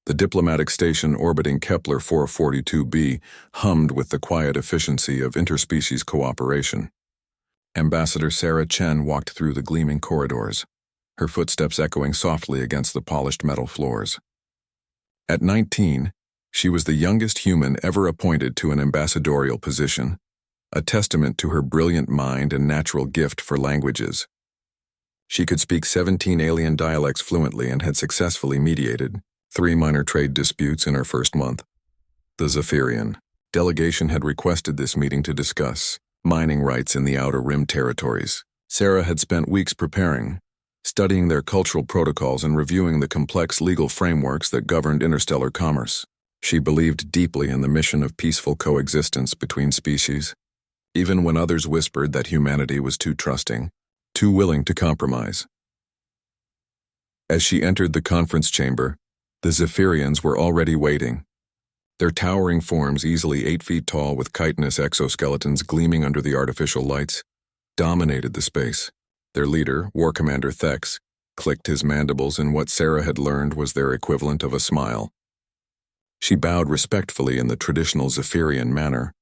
The diplomatic station orbiting Kepler 442b hummed with the quiet efficiency of interspecies cooperation. Ambassador Sarah Chen walked through the gleaming corridors, her footsteps echoing softly against the polished metal floors. At 19, she was the youngest human ever appointed to an ambassadorial position, a testament to her brilliant mind and natural gift for languages. She could speak 17 alien dialects fluently and had successfully mediated 3 minor trade disputes in her first month. The Zephyrian delegation had requested this meeting to discuss mining rights in the Outer Rim territories. Sarah had spent weeks preparing, studying their cultural protocols and reviewing the complex legal frameworks that governed interstellar commerce. She believed deeply in the mission of peaceful coexistence between species, even when others whispered that humanity was too trusting, too willing to compromise. As she entered the conference chamber, the Zephyrians were already waiting. Their towering forms, easily 8 feet tall with chitinous exoskeletons gleaming under the artificial lights, dominated the space. Their leader, War Commander Thex, clicked his mandibles in what Sarah had learned was their equivalent of a smile. She bowed respectfully in the traditional Zephyrian manner,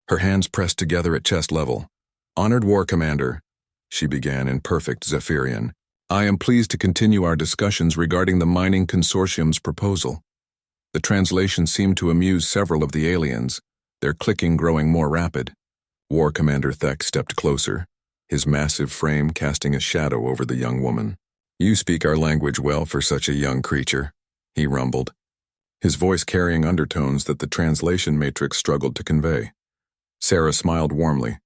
her hands pressed together at chest level. "Honored War Commander," she began in perfect Zephyrian, "I am pleased to continue our discussions regarding the Mining Consortium's proposal." The translation seemed to amuse several of the aliens, their clicking growing more rapid. War Commander Thex stepped closer, his massive frame casting a shadow over the young woman. "You speak our language well for such a young creature," he rumbled, his voice carrying undertones that the translation matrix struggled to convey. Sarah smiled warmly,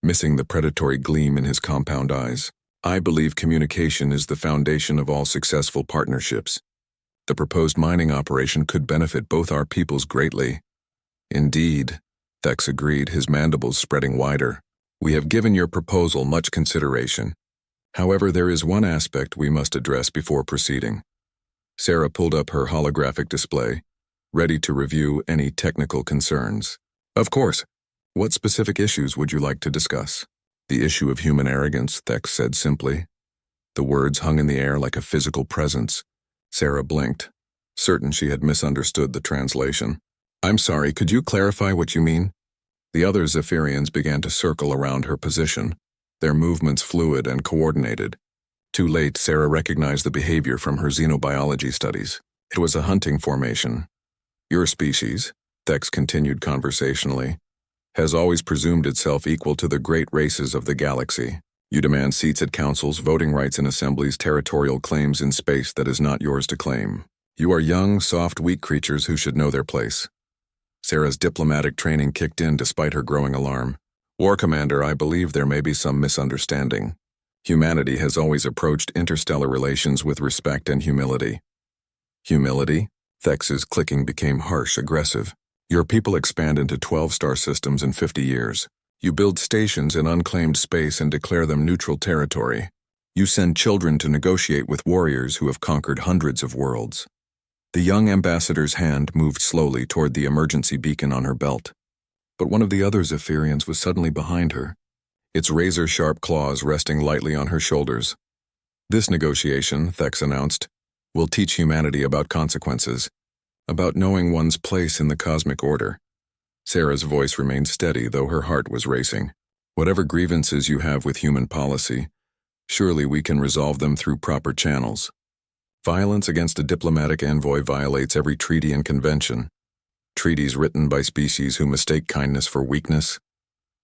missing the predatory gleam in his compound eyes. "I believe communication is the foundation of all successful partnerships. The proposed mining operation could benefit both our peoples greatly." "Indeed," Thex agreed, his mandibles spreading wider. "We have given your proposal much consideration. However, there is one aspect we must address before proceeding." Sarah pulled up her holographic display, ready to review any technical concerns. "Of course. What specific issues would you like to discuss?" "The issue of human arrogance," Thex said simply. The words hung in the air like a physical presence. Sarah blinked, certain she had misunderstood the translation. "I'm sorry, could you clarify what you mean?" The other Zephyrians began to circle around her position, their movements fluid and coordinated. Too late, Sarah recognized the behavior from her xenobiology studies. It was a hunting formation. "Your species," Thex continued conversationally, "has always presumed itself equal to the great races of the galaxy. You demand seats at councils, voting rights in assemblies, territorial claims in space that is not yours to claim. You are young, soft, weak creatures who should know their place." Sarah's diplomatic training kicked in despite her growing alarm. "War Commander, I believe there may be some misunderstanding. Humanity has always approached interstellar relations with respect and humility." "Humility?" Thex's clicking became harsh, aggressive. "Your people expand into 12 star systems in 50 years. You build stations in unclaimed space and declare them neutral territory. You send children to negotiate with warriors who have conquered hundreds of worlds." The young ambassador's hand moved slowly toward the emergency beacon on her belt. But one of the other Zephyrians was suddenly behind her, its razor-sharp claws resting lightly on her shoulders. "This negotiation," Thex announced, "will teach humanity about consequences, about knowing one's place in the cosmic order." Sarah's voice remained steady, though her heart was racing. "Whatever grievances you have with human policy, surely we can resolve them through proper channels. Violence against a diplomatic envoy violates every treaty and convention. Treaties written by species who mistake kindness for weakness."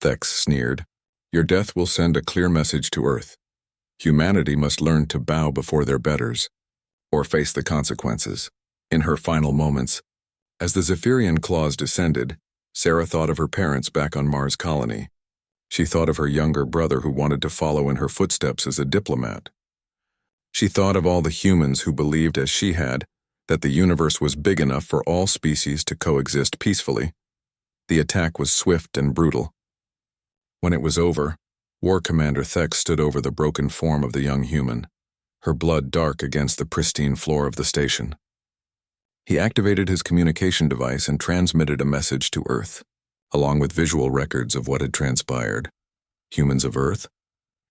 Thex sneered. "Your death will send a clear message to Earth. Humanity must learn to bow before their betters, or face the consequences." In her final moments, as the Zephyrian claws descended, Sarah thought of her parents back on Mars Colony. She thought of her younger brother who wanted to follow in her footsteps as a diplomat. She thought of all the humans who believed, as she had, that the universe was big enough for all species to coexist peacefully. The attack was swift and brutal. When it was over, War Commander Thex stood over the broken form of the young human, her blood dark against the pristine floor of the station. He activated his communication device and transmitted a message to Earth, along with visual records of what had transpired. "Humans of Earth?"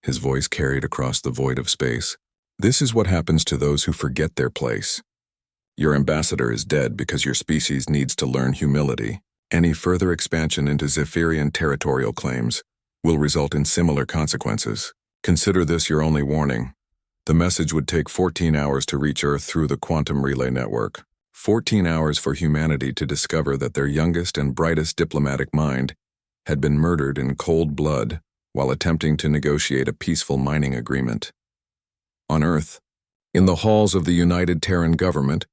His voice carried across the void of space. "This is what happens to those who forget their place. Your ambassador is dead because your species needs to learn humility. Any further expansion into Zephyrian territorial claims will result in similar consequences. Consider this your only warning. The message would take 14 hours to reach Earth through the quantum relay network. 14 hours for humanity to discover that their youngest and brightest diplomatic mind had been murdered in cold blood while attempting to negotiate a peaceful mining agreement. On Earth, in the halls of the United Terran government,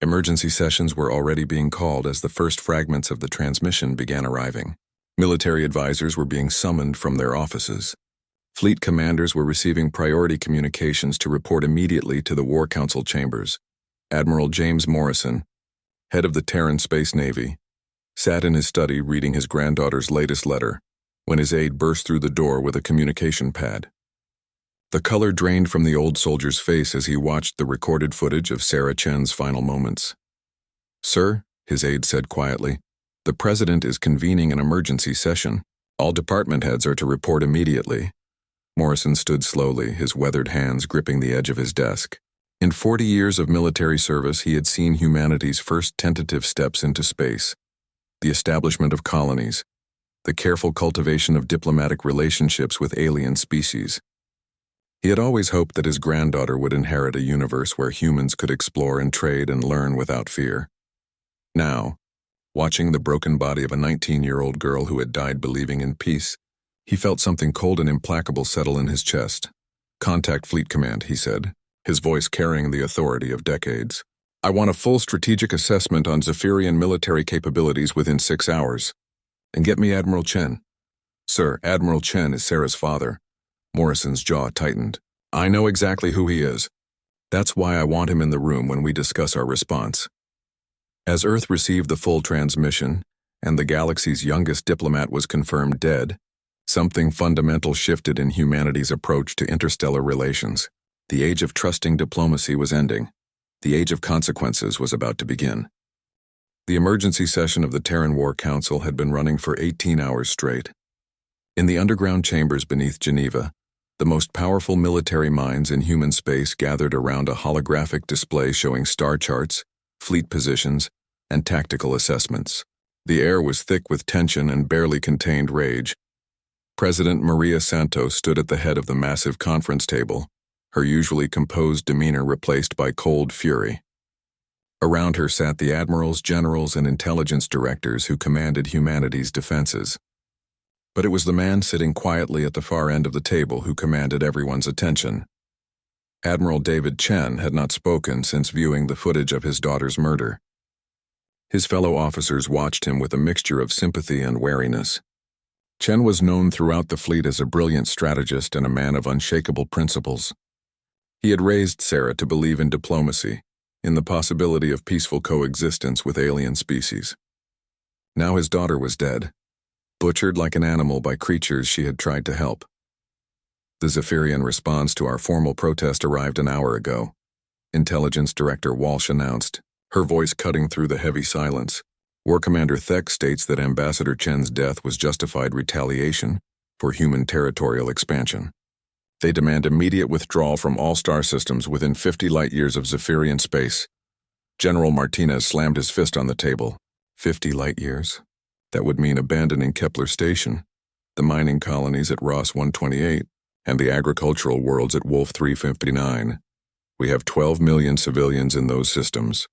emergency sessions were already being called as the first fragments of the transmission began arriving. Military advisors were being summoned from their offices. Fleet commanders were receiving priority communications to report immediately to the War Council chambers. Admiral James Morrison, head of the Terran Space Navy, sat in his study reading his granddaughter's latest letter when his aide burst through the door with a communication pad. The color drained from the old soldier's face as he watched the recorded footage of Sarah Chen's final moments. "Sir," his aide said quietly, "the President is convening an emergency session. All department heads are to report immediately." Morrison stood slowly, his weathered hands gripping the edge of his desk. In 40 years of military service, he had seen humanity's first tentative steps into space. The establishment of colonies, the careful cultivation of diplomatic relationships with alien species. He had always hoped that his granddaughter would inherit a universe where humans could explore and trade and learn without fear. Now, watching the broken body of a 19-year-old girl who had died believing in peace, he felt something cold and implacable settle in his chest. "Contact Fleet Command," he said, his voice carrying the authority of decades. "I want a full strategic assessment on Zephyrian military capabilities within 6 hours. And get me Admiral Chen." "Sir, Admiral Chen is Sarah's father." Morrison's jaw tightened. "I know exactly who he is. That's why I want him in the room when we discuss our response." As Earth received the full transmission, and the galaxy's youngest diplomat was confirmed dead, something fundamental shifted in humanity's approach to interstellar relations. The age of trusting diplomacy was ending. The age of consequences was about to begin. The emergency session of the Terran War Council had been running for 18 hours straight. In the underground chambers beneath Geneva, the most powerful military minds in human space gathered around a holographic display showing star charts, fleet positions, and tactical assessments. The air was thick with tension and barely contained rage. President Maria Santos stood at the head of the massive conference table, her usually composed demeanor replaced by cold fury. Around her sat the admirals, generals, and intelligence directors who commanded humanity's defenses. But it was the man sitting quietly at the far end of the table who commanded everyone's attention. Admiral David Chen had not spoken since viewing the footage of his daughter's murder. His fellow officers watched him with a mixture of sympathy and wariness. Chen was known throughout the fleet as a brilliant strategist and a man of unshakable principles. He had raised Sarah to believe in diplomacy, in the possibility of peaceful coexistence with alien species. Now his daughter was dead, butchered like an animal by creatures she had tried to help. "The Zephyrian response to our formal protest arrived an hour ago," Intelligence Director Walsh announced, her voice cutting through the heavy silence. "War Commander Thek states that Ambassador Chen's death was justified retaliation for human territorial expansion. They demand immediate withdrawal from all star systems within 50 light-years of Zephyrian space." General Martinez slammed his fist on the table. 50 light-years? That would mean abandoning Kepler Station, the mining colonies at Ross 128, and the agricultural worlds at Wolf 359. We have 12 million civilians in those systems.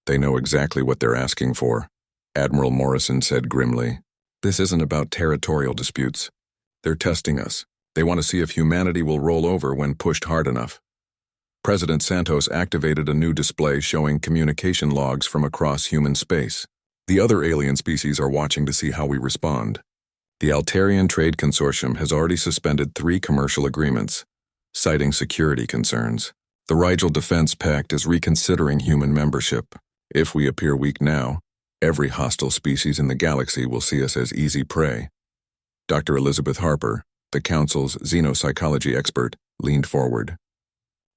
"They know exactly what they're asking for," Admiral Morrison said grimly. "This isn't about territorial disputes. They're testing us. They want to see if humanity will roll over when pushed hard enough." President Santos activated a new display showing communication logs from across human space. "The other alien species are watching to see how we respond. The Altarian Trade Consortium has already suspended 3 commercial agreements, citing security concerns. The Rigel Defense Pact is reconsidering human membership. If we appear weak now, every hostile species in the galaxy will see us as easy prey." Dr. Elizabeth Harper, the Council's xenopsychology expert, leaned forward.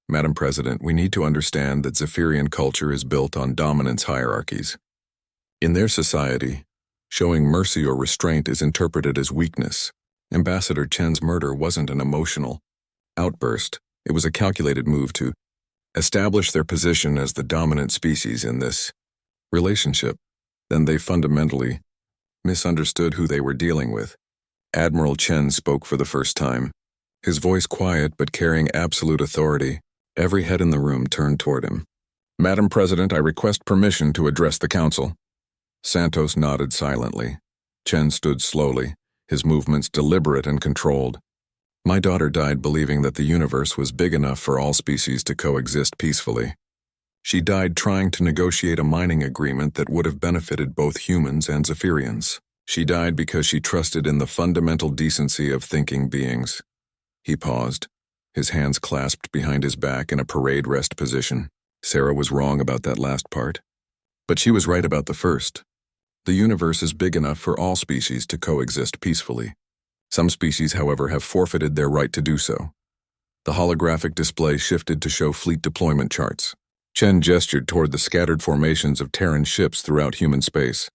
"Madam President, we need to understand that Zephyrian culture is built on dominance hierarchies. In their society, showing mercy or restraint is interpreted as weakness. Ambassador Chen's murder wasn't an emotional outburst. It was a calculated move to establish their position as the dominant species in this relationship, then they fundamentally misunderstood who they were dealing with. Admiral Chen spoke for the first time, his voice quiet but carrying absolute authority. Every head in the room turned toward him. "Madam President, I request permission to address the Council." Santos nodded silently. Chen stood slowly, his movements deliberate and controlled. "My daughter died believing that the universe was big enough for all species to coexist peacefully. She died trying to negotiate a mining agreement that would have benefited both humans and Zephyrians. She died because she trusted in the fundamental decency of thinking beings." He paused, his hands clasped behind his back in a parade rest position. Sarah was wrong about that last part, but she was right about the first. The universe is big enough for all species to coexist peacefully. Some species, however, have forfeited their right to do so. The holographic display shifted to show fleet deployment charts. Chen gestured toward the scattered formations of Terran ships throughout human space.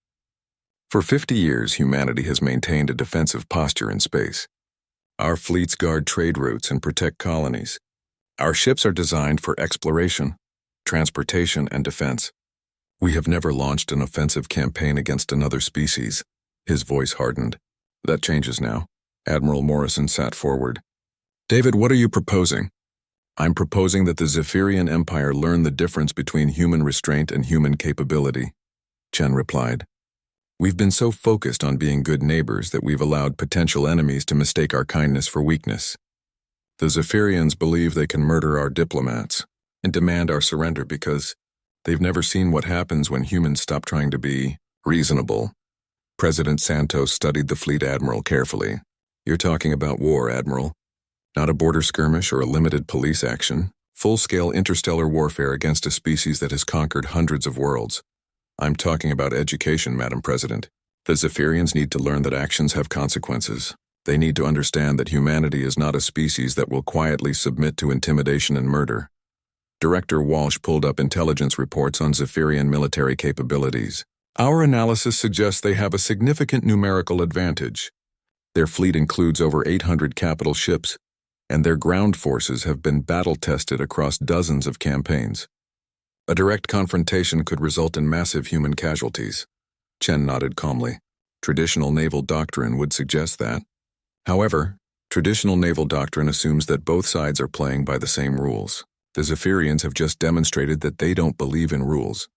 "For 50 years, humanity has maintained a defensive posture in space. Our fleets guard trade routes and protect colonies. Our ships are designed for exploration, transportation, and defense. We have never launched an offensive campaign against another species." His voice hardened. "That changes now." Admiral Morrison sat forward. "David, what are you proposing?" "I'm proposing that the Zephyrian Empire learn the difference between human restraint and human capability," Chen replied. "We've been so focused on being good neighbors that we've allowed potential enemies to mistake our kindness for weakness. The Zephyrians believe they can murder our diplomats and demand our surrender because they've never seen what happens when humans stop trying to be reasonable." President Santos studied the fleet admiral carefully. "You're talking about war, Admiral. Not a border skirmish or a limited police action. Full-scale interstellar warfare against a species that has conquered hundreds of worlds. I'm talking about education, Madam President. The Zephyrians need to learn that actions have consequences. They need to understand that humanity is not a species that will quietly submit to intimidation and murder." Director Walsh pulled up intelligence reports on Zephyrian military capabilities. "Our analysis suggests they have a significant numerical advantage. Their fleet includes over 800 capital ships, and their ground forces have been battle-tested across dozens of campaigns. A direct confrontation could result in massive human casualties." Chen nodded calmly. "Traditional naval doctrine would suggest that. However, traditional naval doctrine assumes that both sides are playing by the same rules. The Zephyrians have just demonstrated that they don't believe in rules."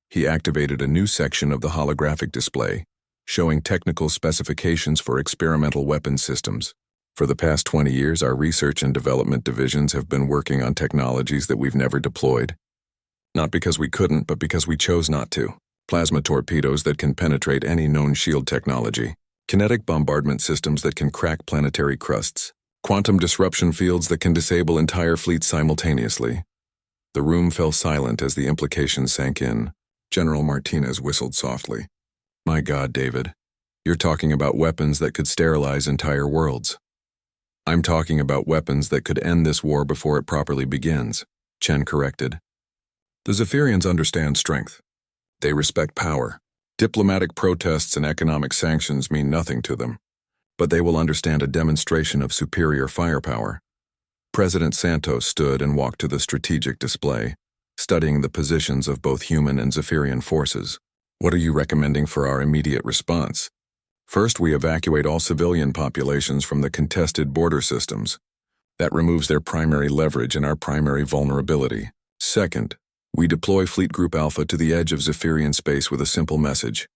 He activated a new section of the holographic display, showing technical specifications for experimental weapons systems. "For the past 20 years, our research and development divisions have been working on technologies that we've never deployed. Not because we couldn't, but because we chose not to. Plasma torpedoes that can penetrate any known shield technology, kinetic bombardment systems that can crack planetary crusts, quantum disruption fields that can disable entire fleets simultaneously." The room fell silent as the implications sank in. General Martinez whistled softly. "My God, David, you're talking about weapons that could sterilize entire worlds." "I'm talking about weapons that could end this war before it properly begins," Chen corrected. "The Zephyrians understand strength. They respect power. Diplomatic protests and economic sanctions mean nothing to them, but they will understand a demonstration of superior firepower." President Santos stood and walked to the strategic display, studying the positions of both human and Zephyrian forces. "What are you recommending for our immediate response?" "First, we evacuate all civilian populations from the contested border systems. That removes their primary leverage and our primary vulnerability. Second, we deploy Fleet Group Alpha to the edge of Zephyrian space with a simple message.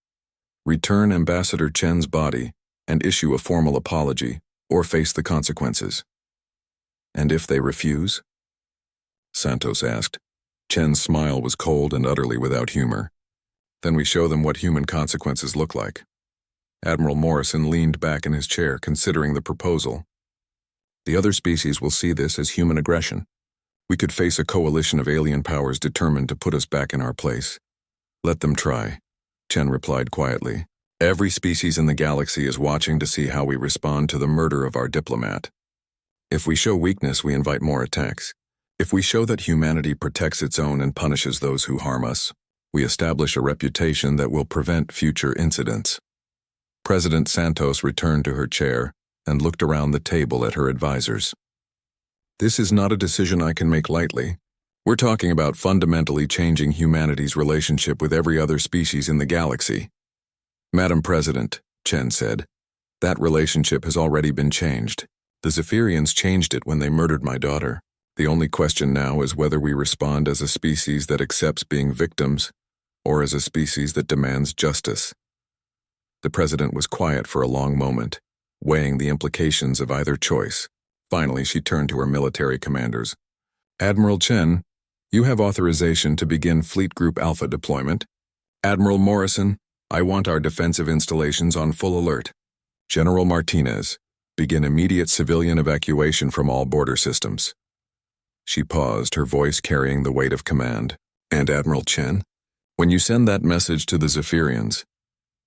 Return Ambassador Chen's body and issue a formal apology, or face the consequences." "And if they refuse?" Santos asked. Chen's smile was cold and utterly without humor. "Then we show them what human consequences look like." Admiral Morrison leaned back in his chair, considering the proposal. "The other species will see this as human aggression. We could face a coalition of alien powers determined to put us back in our place." "Let them try," Chen replied quietly. "Every species in the galaxy is watching to see how we respond to the murder of our diplomat. If we show weakness, we invite more attacks. If we show that humanity protects its own and punishes those who harm us, we establish a reputation that will prevent future incidents." President Santos returned to her chair and looked around the table at her advisors. "This is not a decision I can make lightly. We're talking about fundamentally changing humanity's relationship with every other species in the galaxy. Madam President, Chen said, that relationship has already been changed. The Zephyrians changed it when they murdered my daughter. The only question now is whether we respond as a species that accepts being victims or as a species that demands justice. The president was quiet for a long moment, weighing the implications of either choice. Finally, she turned to her military commanders. Admiral Chen, you have authorization to begin Fleet Group Alpha deployment. Admiral Morrison, I want our defensive installations on full alert. General Martinez, begin immediate civilian evacuation from all border systems. She paused, her voice carrying the weight of command. And Admiral Chen, when you send that message to the Zephyrians,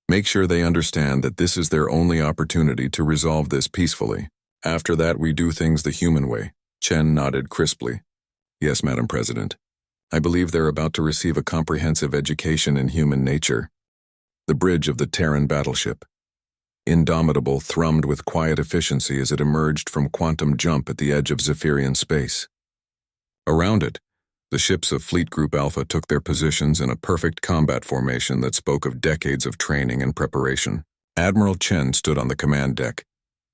make sure they understand that this is their only opportunity to resolve this peacefully. After that, we do things the human way. Chen nodded crisply. Yes, Madam President. I believe they're about to receive a comprehensive education in human nature. The bridge of the Terran battleship. Indomitable thrummed with quiet efficiency as it emerged from quantum jump at the edge of Zephyrian space. Around it, the ships of Fleet Group Alpha took their positions in a perfect combat formation that spoke of decades of training and preparation. Admiral Chen stood on the command deck,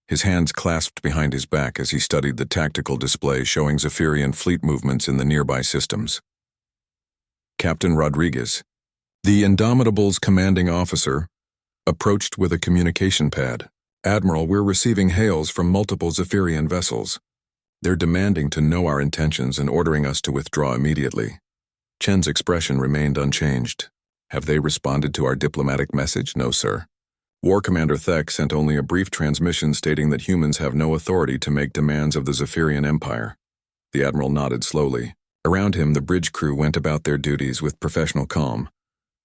his hands clasped behind his back as he studied the tactical display showing Zephyrian fleet movements in the nearby systems. Captain Rodriguez, the Indomitable's commanding officer, approached with a communication pad. Admiral, we're receiving hails from multiple Zephyrian vessels. They're demanding to know our intentions and ordering us to withdraw immediately. Chen's expression remained unchanged. Have they responded to our diplomatic message? No, sir. War Commander Thek sent only a brief transmission stating that humans have no authority to make demands of the Zephyrian Empire. The Admiral nodded slowly. Around him, the bridge crew went about their duties with professional calm.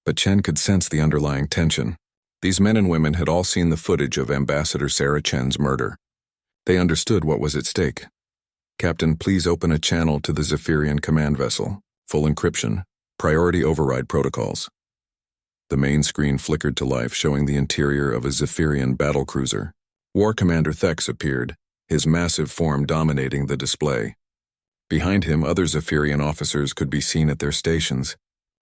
But Chen could sense the underlying tension. These men and women had all seen the footage of Ambassador Sarah Chen's murder. They understood what was at stake. Captain, please open a channel to the Zephyrian command vessel. Full encryption. Priority override protocols. The main screen flickered to life, showing the interior of a Zephyrian battlecruiser. War Commander Thex appeared, his massive form dominating the display. Behind him, other Zephyrian officers could be seen at their stations,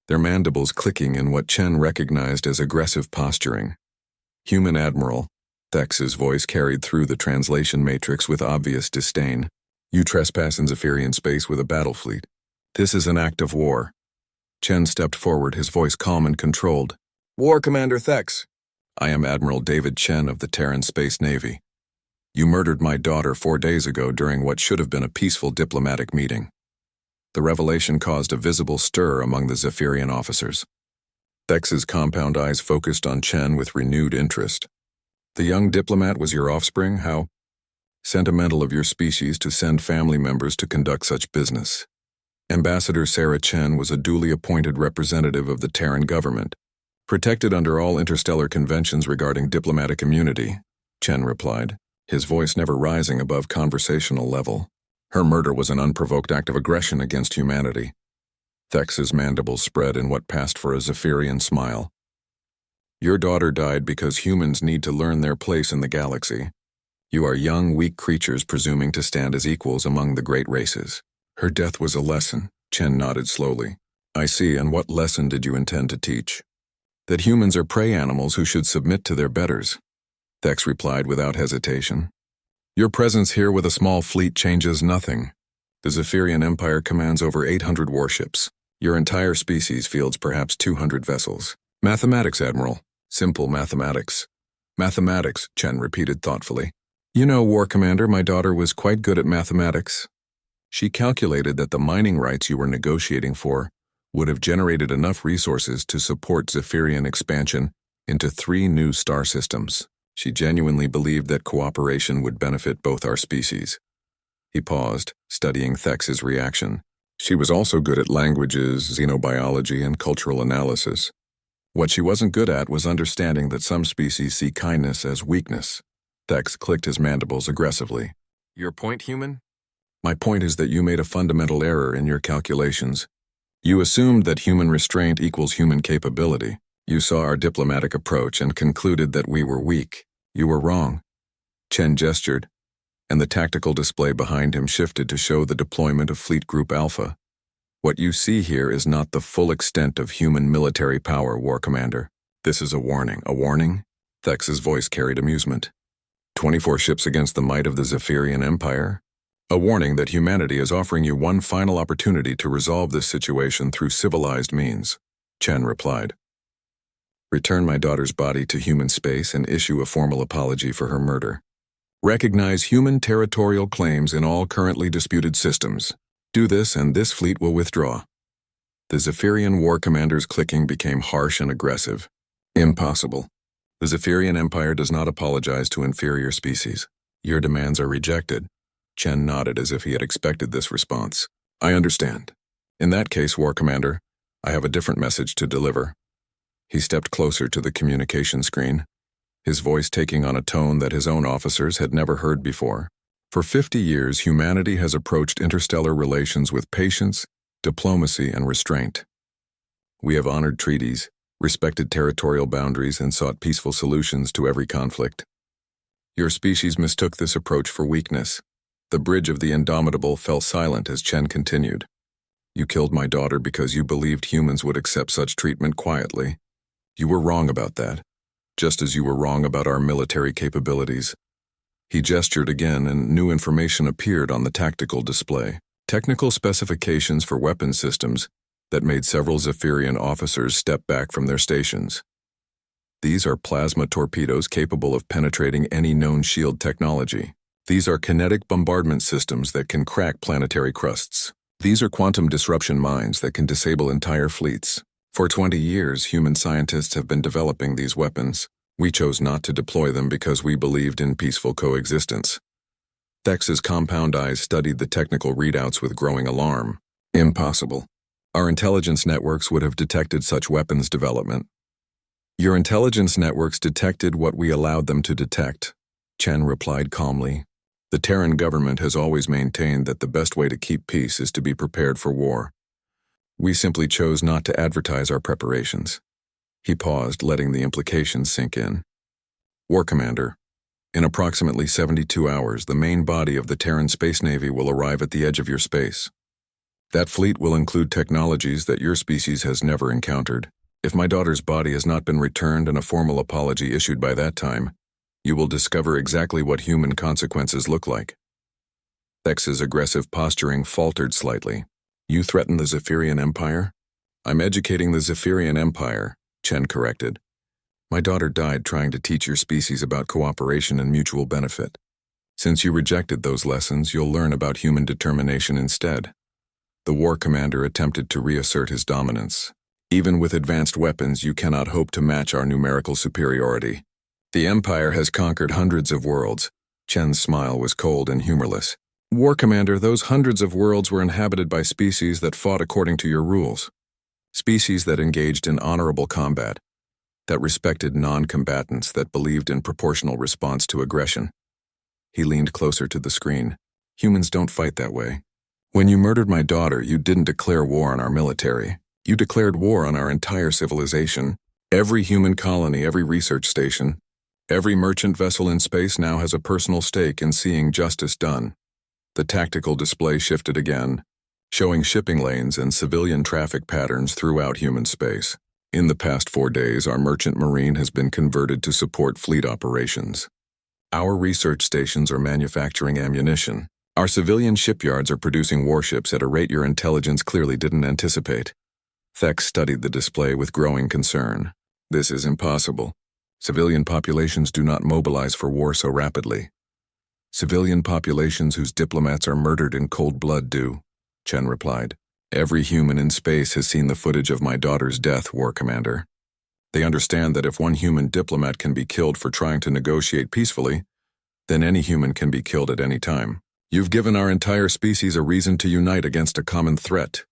their mandibles clicking in what Chen recognized as aggressive posturing. Human Admiral, Thex's voice carried through the translation matrix with obvious disdain. You trespass in Zephyrian space with a battle fleet. This is an act of war. Chen stepped forward, his voice calm and controlled. War Commander Thex. I am Admiral David Chen of the Terran Space Navy. You murdered my daughter 4 days ago during what should have been a peaceful diplomatic meeting. The revelation caused a visible stir among the Zephyrian officers. Thex's compound eyes focused on Chen with renewed interest. The young diplomat was your offspring? How sentimental of your species to send family members to conduct such business. Ambassador Sarah Chen was a duly appointed representative of the Terran government, protected under all interstellar conventions regarding diplomatic immunity, Chen replied, his voice never rising above conversational level. Her murder was an unprovoked act of aggression against humanity. Thex's mandibles spread in what passed for a Zephyrian smile. Your daughter died because humans need to learn their place in the galaxy. You are young, weak creatures presuming to stand as equals among the great races. Her death was a lesson, Chen nodded slowly. I see, and what lesson did you intend to teach? That humans are prey animals who should submit to their betters. Thex replied without hesitation. Your presence here with a small fleet changes nothing. The Zephyrian Empire commands over 800 warships. Your entire species fields perhaps 200 vessels. Mathematics, Admiral. Simple mathematics. Mathematics, Chen repeated thoughtfully. You know, War Commander, my daughter was quite good at mathematics. She calculated that the mining rights you were negotiating for would have generated enough resources to support Zephyrian expansion into 3 new star systems. She genuinely believed that cooperation would benefit both our species. He paused, studying Thex's reaction. She was also good at languages, xenobiology, and cultural analysis. What she wasn't good at was understanding that some species see kindness as weakness. Thex clicked his mandibles aggressively. Your point, human? My point is that you made a fundamental error in your calculations. You assumed that human restraint equals human capability. You saw our diplomatic approach and concluded that we were weak. You were wrong. Chen gestured, and the tactical display behind him shifted to show the deployment of Fleet Group Alpha. What you see here is not the full extent of human military power, War Commander. This is a warning. A warning? Thex's voice carried amusement. 24 ships against the might of the Zephyrian Empire? A warning that humanity is offering you one final opportunity to resolve this situation through civilized means, Chen replied. Return my daughter's body to human space and issue a formal apology for her murder. Recognize human territorial claims in all currently disputed systems. Do this and this fleet will withdraw. The Zephyrian war commander's clicking became harsh and aggressive. Impossible. The Zephyrian Empire does not apologize to inferior species. Your demands are rejected. Chen nodded as if he had expected this response. I understand. In that case, War Commander, I have a different message to deliver. He stepped closer to the communication screen, his voice taking on a tone that his own officers had never heard before. For 50 years, humanity has approached interstellar relations with patience, diplomacy, and restraint. We have honored treaties, respected territorial boundaries, and sought peaceful solutions to every conflict. Your species mistook this approach for weakness. The bridge of the indomitable fell silent as Chen continued. You killed my daughter because you believed humans would accept such treatment quietly. You were wrong about that, just as you were wrong about our military capabilities. He gestured again, and new information appeared on the tactical display. Technical specifications for weapon systems that made several Zephyrian officers step back from their stations. These are plasma torpedoes capable of penetrating any known shield technology. These are kinetic bombardment systems that can crack planetary crusts. These are quantum disruption mines that can disable entire fleets. For 20 years, human scientists have been developing these weapons. We chose not to deploy them because we believed in peaceful coexistence. Thex's compound eyes studied the technical readouts with growing alarm. Impossible. Our intelligence networks would have detected such weapons development. Your intelligence networks detected what we allowed them to detect, Chen replied calmly. The Terran government has always maintained that the best way to keep peace is to be prepared for war. We simply chose not to advertise our preparations. He paused, letting the implications sink in. War Commander, in approximately 72 hours, the main body of the Terran Space Navy will arrive at the edge of your space. That fleet will include technologies that your species has never encountered. If my daughter's body has not been returned and a formal apology issued by that time, you will discover exactly what human consequences look like. Thex's aggressive posturing faltered slightly. You threaten the Zephyrian Empire? I'm educating the Zephyrian Empire, Chen corrected. My daughter died trying to teach your species about cooperation and mutual benefit. Since you rejected those lessons, you'll learn about human determination instead. The war commander attempted to reassert his dominance. Even with advanced weapons, you cannot hope to match our numerical superiority. The Empire has conquered hundreds of worlds. Chen's smile was cold and humorless. War Commander, those hundreds of worlds were inhabited by species that fought according to your rules. Species that engaged in honorable combat, that respected non-combatants, that believed in proportional response to aggression. He leaned closer to the screen. Humans don't fight that way. When you murdered my daughter, you didn't declare war on our military. You declared war on our entire civilization. Every human colony, every research station, every merchant vessel in space now has a personal stake in seeing justice done. The tactical display shifted again, showing shipping lanes and civilian traffic patterns throughout human space. In the past 4 days, our merchant marine has been converted to support fleet operations. Our research stations are manufacturing ammunition. Our civilian shipyards are producing warships at a rate your intelligence clearly didn't anticipate. Thex studied the display with growing concern. This is impossible. Civilian populations do not mobilize for war so rapidly. Civilian populations whose diplomats are murdered in cold blood do, Chen replied. Every human in space has seen the footage of my daughter's death, War Commander. They understand that if one human diplomat can be killed for trying to negotiate peacefully, then any human can be killed at any time. You've given our entire species a reason to unite against a common threat.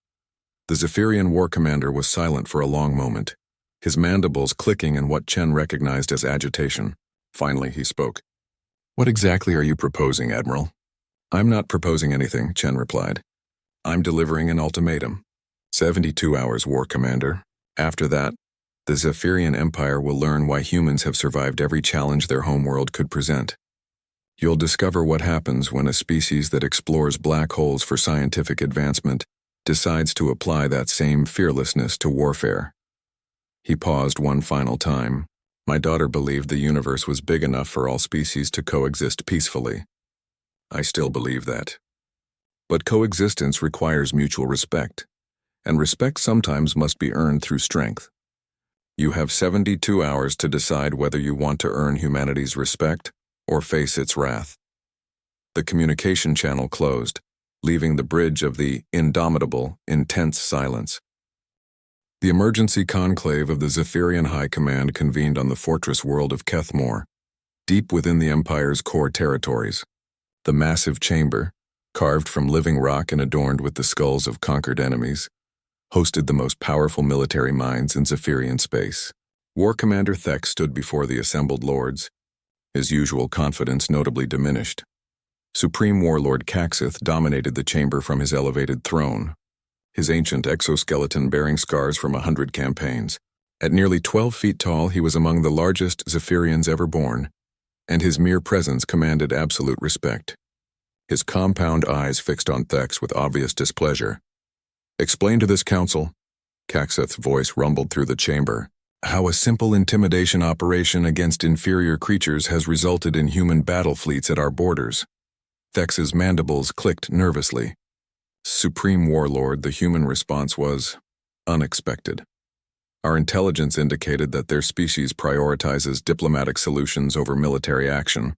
The Zephyrian war commander was silent for a long moment, his mandibles clicking in what Chen recognized as agitation. Finally, he spoke. What exactly are you proposing, Admiral? I'm not proposing anything, Chen replied. I'm delivering an ultimatum. 72 hours, War Commander. After that, the Zephyrian Empire will learn why humans have survived every challenge their homeworld could present. You'll discover what happens when a species that explores black holes for scientific advancement decides to apply that same fearlessness to warfare. He paused one final time. My daughter believed the universe was big enough for all species to coexist peacefully. I still believe that. But coexistence requires mutual respect, and respect sometimes must be earned through strength. You have 72 hours to decide whether you want to earn humanity's respect or face its wrath. The communication channel closed, leaving the bridge of the indomitable, intense silence. The emergency conclave of the Zephyrian High Command convened on the fortress world of Kethmore, deep within the Empire's core territories. The massive chamber, carved from living rock and adorned with the skulls of conquered enemies, hosted the most powerful military minds in Zephyrian space. War Commander Thex stood before the assembled lords, his usual confidence notably diminished. Supreme Warlord Caxith dominated the chamber from his elevated throne, his ancient exoskeleton bearing scars from 100 campaigns. At nearly 12 feet tall, he was among the largest Zephyrians ever born, and his mere presence commanded absolute respect. His compound eyes fixed on Thex with obvious displeasure. "Explain to this council," Caxith's voice rumbled through the chamber, "how a simple intimidation operation against inferior creatures has resulted in human battle fleets at our borders." Thex's mandibles clicked nervously. Supreme Warlord, the human response was unexpected. "Our intelligence indicated that their species prioritizes diplomatic solutions over military action.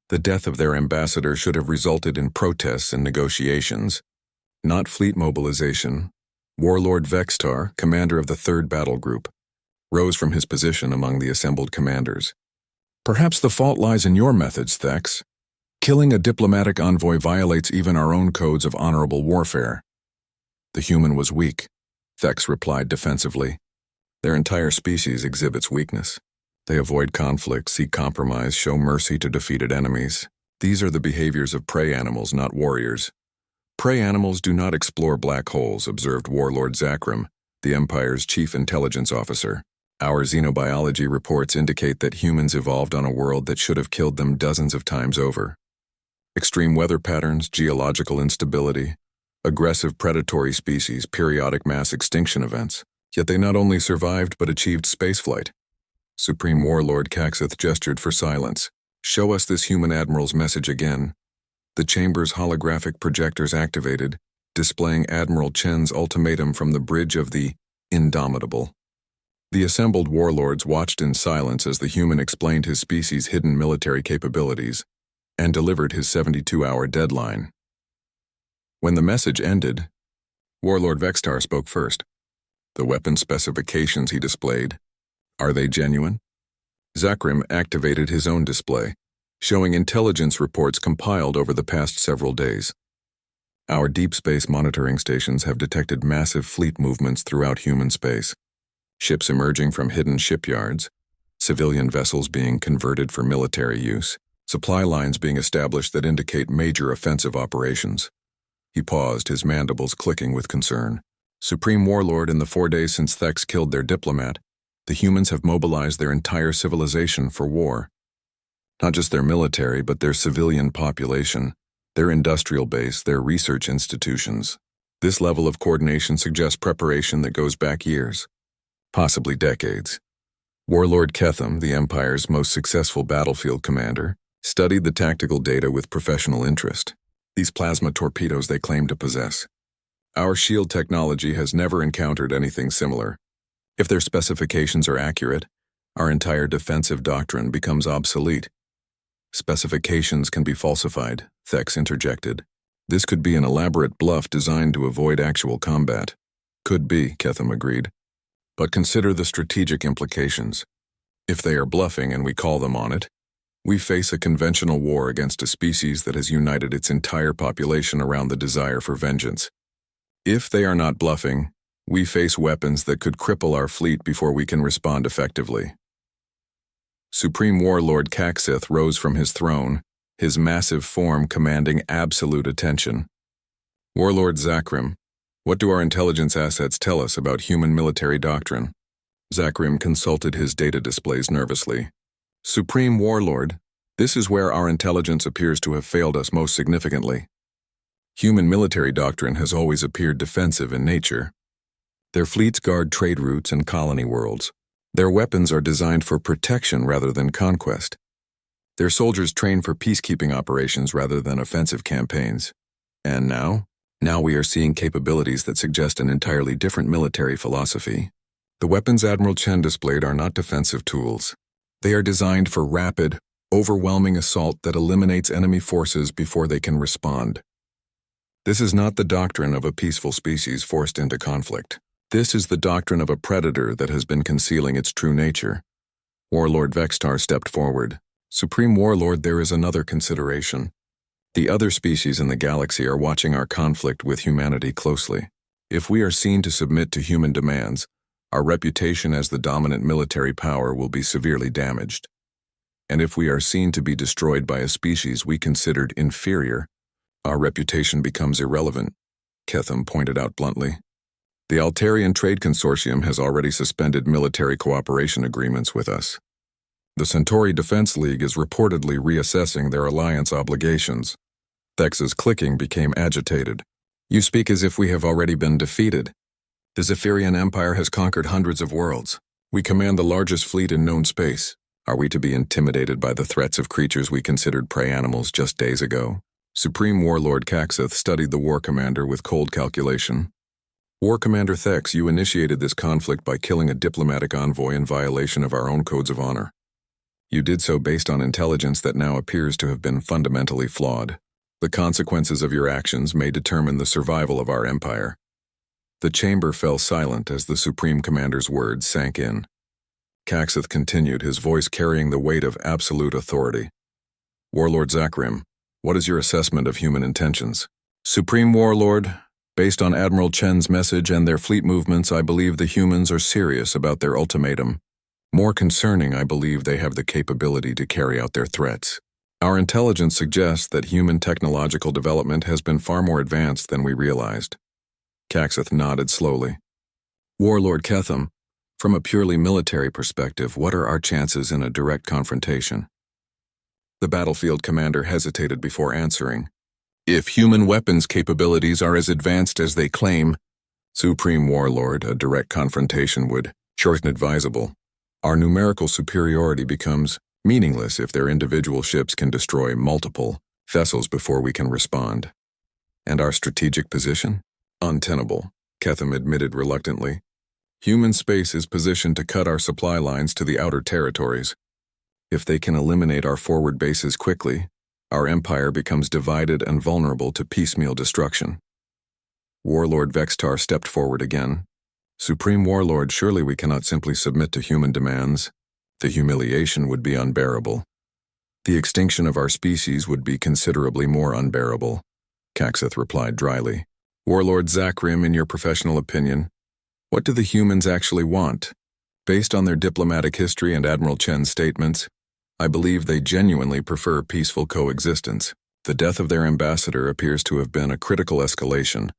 The death of their ambassador should have resulted in protests and negotiations, not fleet mobilization." Warlord Vextar, commander of the 3rd Battle Group, rose from his position among the assembled commanders. "Perhaps the fault lies in your methods, Thex. Killing a diplomatic envoy violates even our own codes of honorable warfare." "The human was weak," Thex replied defensively. "Their entire species exhibits weakness. They avoid conflict, seek compromise, show mercy to defeated enemies. These are the behaviors of prey animals, not warriors." "Prey animals do not explore black holes," observed Warlord Zakrim, the Empire's chief intelligence officer. "Our xenobiology reports indicate that humans evolved on a world that should have killed them dozens of times over. Extreme weather patterns, geological instability, aggressive predatory species, periodic mass extinction events. Yet they not only survived but achieved spaceflight." Supreme Warlord Caxith gestured for silence. "Show us this human admiral's message again." The chamber's holographic projectors activated, displaying Admiral Chen's ultimatum from the bridge of the Indomitable. The assembled warlords watched in silence as the human explained his species' hidden military capabilities and delivered his 72-hour deadline. When the message ended, Warlord Vextar spoke first. "The weapon specifications he displayed, are they genuine?" Zakrim activated his own display, showing intelligence reports compiled over the past several days. "Our deep space monitoring stations have detected massive fleet movements throughout human space. Ships emerging from hidden shipyards, civilian vessels being converted for military use, supply lines being established that indicate major offensive operations." He paused, his mandibles clicking with concern. "Supreme Warlord, in the 4 days since Thex killed their diplomat, the humans have mobilized their entire civilization for war. Not just their military, but their civilian population, their industrial base, their research institutions. This level of coordination suggests preparation that goes back years, possibly decades." Warlord Ketham, the Empire's most successful battlefield commander, studied the tactical data with professional interest. "These plasma torpedoes they claim to possess. Our shield technology has never encountered anything similar. If their specifications are accurate, our entire defensive doctrine becomes obsolete." "Specifications can be falsified," Thex interjected. "This could be an elaborate bluff designed to avoid actual combat." "Could be," Ketham agreed. "But consider the strategic implications. If they are bluffing and we call them on it, we face a conventional war against a species that has united its entire population around the desire for vengeance. If they are not bluffing, we face weapons that could cripple our fleet before we can respond effectively." Supreme Warlord Caxith rose from his throne, his massive form commanding absolute attention. "Warlord Zakrim, what do our intelligence assets tell us about human military doctrine?" Zakrim consulted his data displays nervously. "Supreme Warlord, this is where our intelligence appears to have failed us most significantly. Human military doctrine has always appeared defensive in nature. Their fleets guard trade routes and colony worlds. Their weapons are designed for protection rather than conquest. Their soldiers train for peacekeeping operations rather than offensive campaigns. And now we are seeing capabilities that suggest an entirely different military philosophy. The weapons Admiral Chen displayed are not defensive tools. They are designed for rapid, overwhelming assault that eliminates enemy forces before they can respond. This is not the doctrine of a peaceful species forced into conflict. This is the doctrine of a predator that has been concealing its true nature. Warlord Vextar stepped forward. Supreme Warlord, there is another consideration. The other species in the galaxy are watching our conflict with humanity closely. If we are seen to submit to human demands, our reputation as the dominant military power will be severely damaged. And if we are seen to be destroyed by a species we considered inferior, our reputation becomes irrelevant, Ketham pointed out bluntly. The Altarian Trade Consortium has already suspended military cooperation agreements with us. The Centauri Defense League is reportedly reassessing their alliance obligations. Thex's clicking became agitated. You speak as if we have already been defeated. The Zephyrian Empire has conquered hundreds of worlds. We command the largest fleet in known space. Are we to be intimidated by the threats of creatures we considered prey animals just days ago? Supreme Warlord Caxith studied the War Commander with cold calculation. War Commander Thex, you initiated this conflict by killing a diplomatic envoy in violation of our own codes of honor. You did so based on intelligence that now appears to have been fundamentally flawed. The consequences of your actions may determine the survival of our empire. The chamber fell silent as the Supreme Commander's words sank in. Caxith continued, his voice carrying the weight of absolute authority. Warlord Zakrim, what is your assessment of human intentions? Supreme Warlord, based on Admiral Chen's message and their fleet movements, I believe the humans are serious about their ultimatum. More concerning, I believe they have the capability to carry out their threats. Our intelligence suggests that human technological development has been far more advanced than we realized. Caxith nodded slowly. Warlord Ketham, from a purely military perspective, what are our chances in a direct confrontation? The battlefield commander hesitated before answering. If human weapons capabilities are as advanced as they claim, Supreme Warlord, a direct confrontation would sure inadvisable. Our numerical superiority becomes meaningless if their individual ships can destroy multiple vessels before we can respond. And our strategic position? Untenable, Ketham admitted reluctantly. Human space is positioned to cut our supply lines to the outer territories. If they can eliminate our forward bases quickly, our empire becomes divided and vulnerable to piecemeal destruction. Warlord Vextar stepped forward again. Supreme Warlord, surely we cannot simply submit to human demands. The humiliation would be unbearable. The extinction of our species would be considerably more unbearable, Caxith replied dryly. Warlord Zakrim, in your professional opinion, what do the humans actually want? Based on their diplomatic history and Admiral Chen's statements, I believe they genuinely prefer peaceful coexistence. The death of their ambassador appears to have been a critical escalation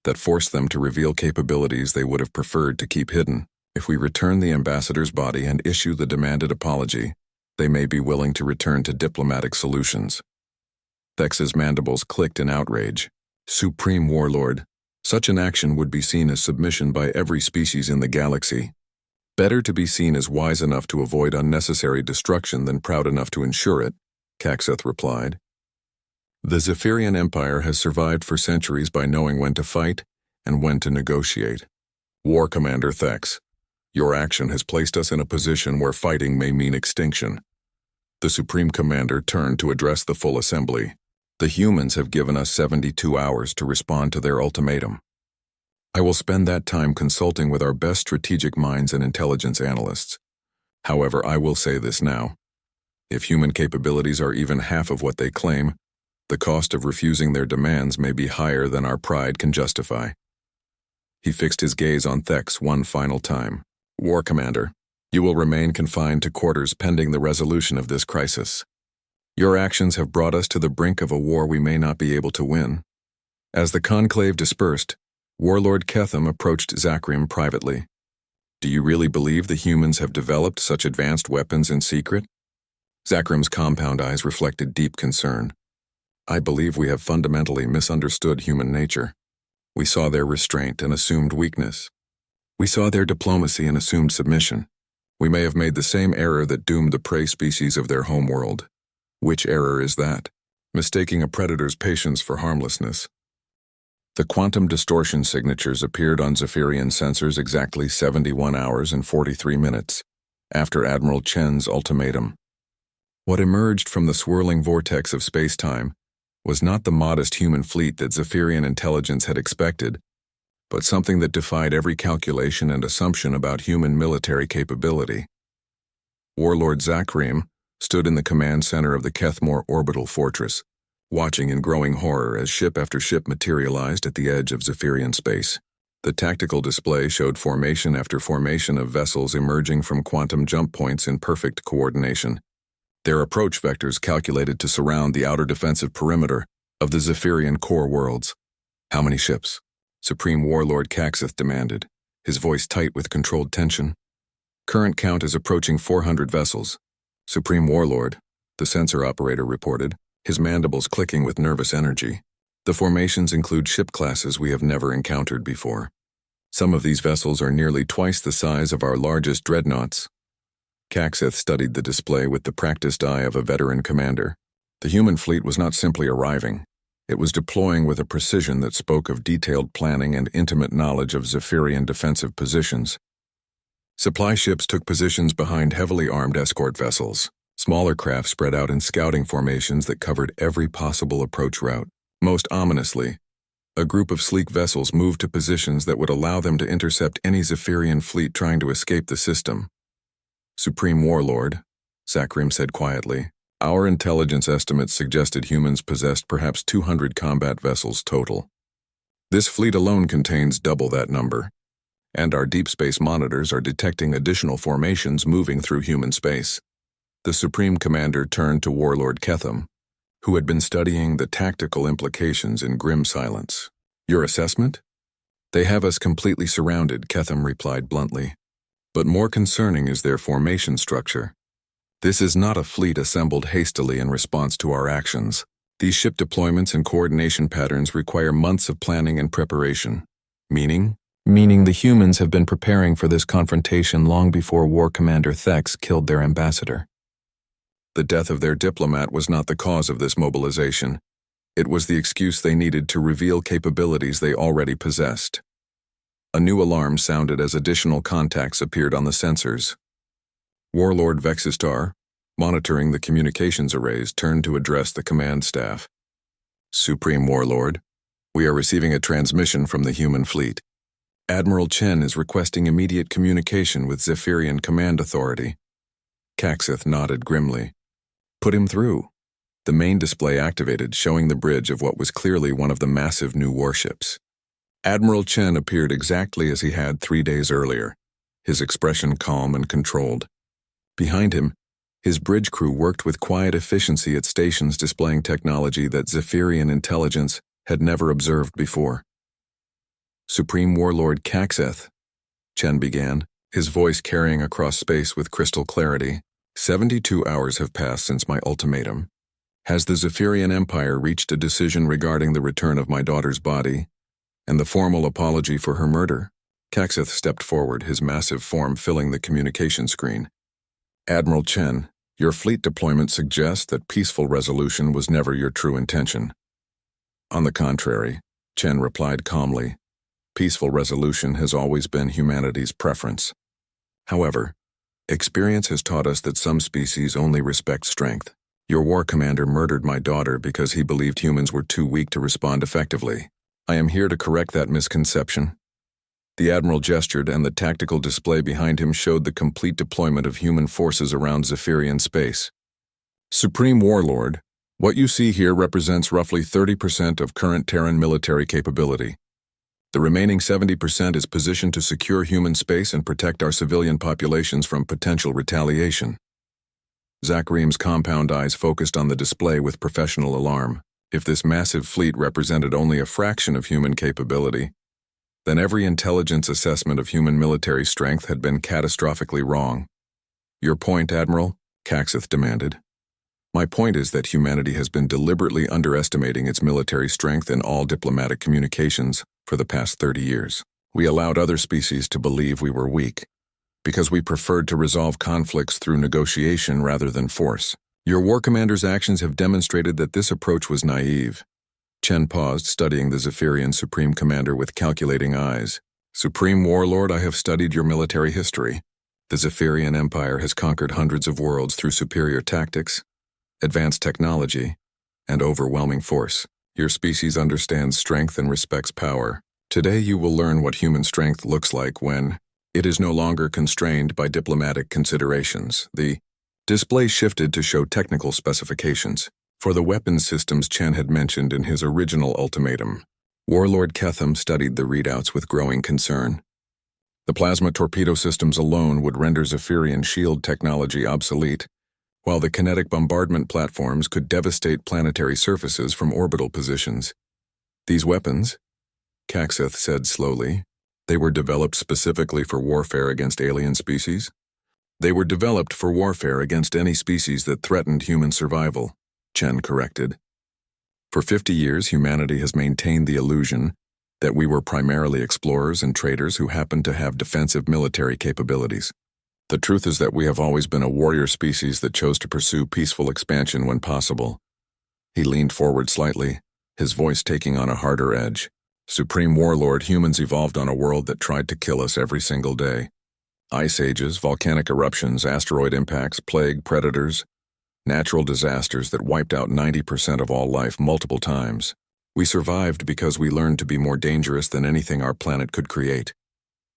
that forced them to reveal capabilities they would have preferred to keep hidden. If we return the ambassador's body and issue the demanded apology, they may be willing to return to diplomatic solutions. Thex's mandibles clicked in outrage. Supreme Warlord, such an action would be seen as submission by every species in the galaxy. Better to be seen as wise enough to avoid unnecessary destruction than proud enough to ensure it, Caxith replied. The Zephyrian Empire has survived for centuries by knowing when to fight and when to negotiate. War Commander Thex, your action has placed us in a position where fighting may mean extinction. The Supreme Commander turned to address the full assembly. The humans have given us 72 hours to respond to their ultimatum. I will spend that time consulting with our best strategic minds and intelligence analysts. However, I will say this now. If human capabilities are even half of what they claim, the cost of refusing their demands may be higher than our pride can justify. He fixed his gaze on Thex one final time. War Commander, you will remain confined to quarters pending the resolution of this crisis. Your actions have brought us to the brink of a war we may not be able to win. As the conclave dispersed, Warlord Ketham approached Zakrim privately. Do you really believe the humans have developed such advanced weapons in secret? Zakrim's compound eyes reflected deep concern. I believe we have fundamentally misunderstood human nature. We saw their restraint and assumed weakness. We saw their diplomacy and assumed submission. We may have made the same error that doomed the prey species of their homeworld. Which error is that? Mistaking a predator's patience for harmlessness. The quantum distortion signatures appeared on Zephyrian sensors exactly 71 hours and 43 minutes after Admiral Chen's ultimatum. What emerged from the swirling vortex of space-time was not the modest human fleet that Zephyrian intelligence had expected, but something that defied every calculation and assumption about human military capability. Warlord Zakrim stood in the command center of the Kethmore orbital fortress, watching in growing horror as ship after ship materialized at the edge of Zephyrian space. The tactical display showed formation after formation of vessels emerging from quantum jump points in perfect coordination, their approach vectors calculated to surround the outer defensive perimeter of the Zephyrian core worlds. How many ships? Supreme Warlord Caxeth demanded, his voice tight with controlled tension. Current count is approaching 400 vessels. Supreme Warlord, the sensor operator reported, his mandibles clicking with nervous energy. The formations include ship classes we have never encountered before. Some of these vessels are nearly twice the size of our largest dreadnoughts. Caxeth studied the display with the practiced eye of a veteran commander. The human fleet was not simply arriving. It was deploying with a precision that spoke of detailed planning and intimate knowledge of Zephyrian defensive positions. Supply ships took positions behind heavily armed escort vessels. Smaller craft spread out in scouting formations that covered every possible approach route. Most ominously, a group of sleek vessels moved to positions that would allow them to intercept any Zephyrian fleet trying to escape the system. Supreme Warlord, Zakrim said quietly, our intelligence estimates suggested humans possessed perhaps 200 combat vessels total. This fleet alone contains double that number, and our deep space monitors are detecting additional formations moving through human space. The Supreme Commander turned to Warlord Ketham, who had been studying the tactical implications in grim silence. Your assessment? They have us completely surrounded, Ketham replied bluntly. But more concerning is their formation structure. This is not a fleet assembled hastily in response to our actions. These ship deployments and coordination patterns require months of planning and preparation. Meaning? Meaning the humans have been preparing for this confrontation long before War Commander Thex killed their ambassador. The death of their diplomat was not the cause of this mobilization. It was the excuse they needed to reveal capabilities they already possessed. A new alarm sounded as additional contacts appeared on the sensors. Warlord Vexistar, monitoring the communications arrays, turned to address the command staff. Supreme Warlord, we are receiving a transmission from the human fleet. Admiral Chen is requesting immediate communication with Zephyrian Command Authority. Caxeth nodded grimly. Put him through. The main display activated, showing the bridge of what was clearly one of the massive new warships. Admiral Chen appeared exactly as he had 3 days earlier, his expression calm and controlled. Behind him, his bridge crew worked with quiet efficiency at stations displaying technology that Zephyrian intelligence had never observed before. Supreme Warlord Caxeth, Chen began, his voice carrying across space with crystal clarity. 72 hours have passed since my ultimatum. Has the Zephyrian Empire reached a decision regarding the return of my daughter's body and the formal apology for her murder? Caxeth stepped forward, his massive form filling the communication screen. Admiral Chen, your fleet deployment suggests that peaceful resolution was never your true intention. On the contrary, Chen replied calmly, peaceful resolution has always been humanity's preference. However, experience has taught us that some species only respect strength. Your war commander murdered my daughter because he believed humans were too weak to respond effectively. I am here to correct that misconception. The Admiral gestured, and the tactical display behind him showed the complete deployment of human forces around Zephyrian space. Supreme Warlord, what you see here represents roughly 30% of current Terran military capability. The remaining 70% is positioned to secure human space and protect our civilian populations from potential retaliation. Zakrim's compound eyes focused on the display with professional alarm. If this massive fleet represented only a fraction of human capability, then every intelligence assessment of human military strength had been catastrophically wrong. Your point, Admiral? Caxeth demanded. My point is that humanity has been deliberately underestimating its military strength in all diplomatic communications for the past 30 years. We allowed other species to believe we were weak, because we preferred to resolve conflicts through negotiation rather than force. Your war commander's actions have demonstrated that this approach was naive. Chen paused, studying the Zephyrian Supreme Commander with calculating eyes. Supreme Warlord, I have studied your military history. The Zephyrian Empire has conquered hundreds of worlds through superior tactics, advanced technology, and overwhelming force. Your species understands strength and respects power. Today you will learn what human strength looks like when it is no longer constrained by diplomatic considerations. The display shifted to show technical specifications. For the weapons systems Chen had mentioned in his original ultimatum, Warlord Ketham studied the readouts with growing concern. The plasma torpedo systems alone would render Zephyrian shield technology obsolete, while the kinetic bombardment platforms could devastate planetary surfaces from orbital positions. These weapons, Caxeth said slowly, they were developed specifically for warfare against alien species? They were developed for warfare against any species that threatened human survival, Chen corrected. For 50 years, humanity has maintained the illusion that we were primarily explorers and traders who happened to have defensive military capabilities. The truth is that we have always been a warrior species that chose to pursue peaceful expansion when possible. He leaned forward slightly, his voice taking on a harder edge. Supreme Warlord, humans evolved on a world that tried to kill us every single day. Ice ages, volcanic eruptions, asteroid impacts, plague, predators, natural disasters that wiped out 90% of all life multiple times. We survived because we learned to be more dangerous than anything our planet could create.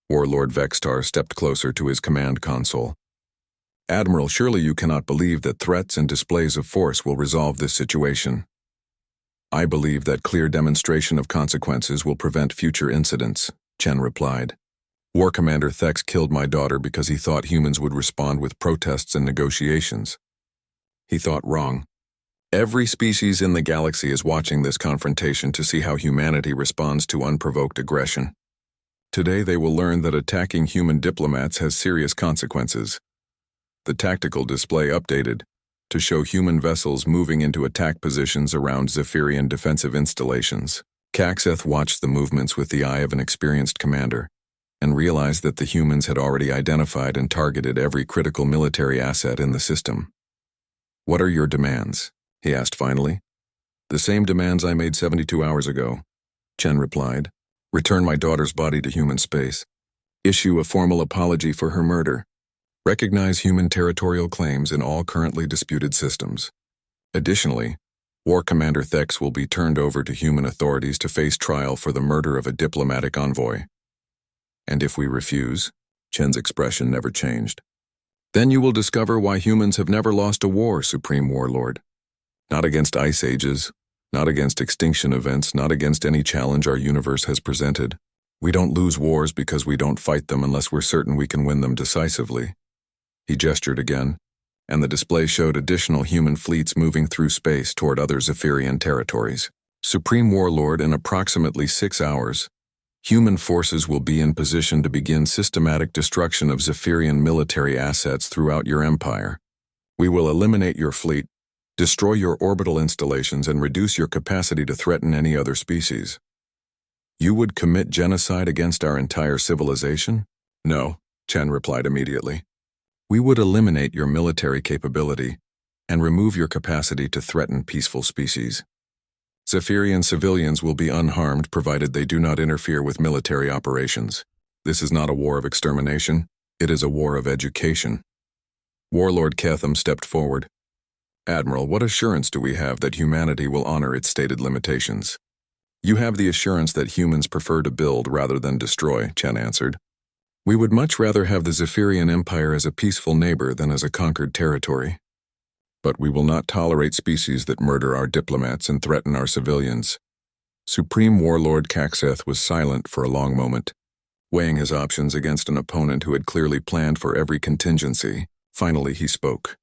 Warlord Vextar stepped closer to his command console. Admiral, surely you cannot believe that threats and displays of force will resolve this situation. I believe that clear demonstration of consequences will prevent future incidents, Chen replied. War Commander Thex killed my daughter because he thought humans would respond with protests and negotiations. He thought wrong. Every species in the galaxy is watching this confrontation to see how humanity responds to unprovoked aggression. Today they will learn that attacking human diplomats has serious consequences. The tactical display updated to show human vessels moving into attack positions around Zephyrian defensive installations. Caxeth watched the movements with the eye of an experienced commander and realized that the humans had already identified and targeted every critical military asset in the system. What are your demands? He asked finally. The same demands I made 72 hours ago, Chen replied. Return my daughter's body to human space. Issue a formal apology for her murder. Recognize human territorial claims in all currently disputed systems. Additionally, War Commander Thex will be turned over to human authorities to face trial for the murder of a diplomatic envoy. And if we refuse, Chen's expression never changed. Then you will discover why humans have never lost a war, Supreme Warlord. Not against ice ages, not against extinction events, not against any challenge our universe has presented. We don't lose wars because we don't fight them unless we're certain we can win them decisively. He gestured again, and the display showed additional human fleets moving through space toward other Zephyrian territories. Supreme Warlord, in approximately 6 hours, human forces will be in position to begin systematic destruction of Zephyrian military assets throughout your empire. We will eliminate your fleet, destroy your orbital installations, and reduce your capacity to threaten any other species. You would commit genocide against our entire civilization? No, Chen replied immediately. We would eliminate your military capability and remove your capacity to threaten peaceful species. Zephyrian civilians will be unharmed provided they do not interfere with military operations. This is not a war of extermination, it is a war of education. Warlord Ketham stepped forward. Admiral, what assurance do we have that humanity will honor its stated limitations? You have the assurance that humans prefer to build rather than destroy, Chen answered. We would much rather have the Zephyrian Empire as a peaceful neighbor than as a conquered territory. But we will not tolerate species that murder our diplomats and threaten our civilians. Supreme Warlord Caxeth was silent for a long moment, weighing his options against an opponent who had clearly planned for every contingency. Finally, he spoke.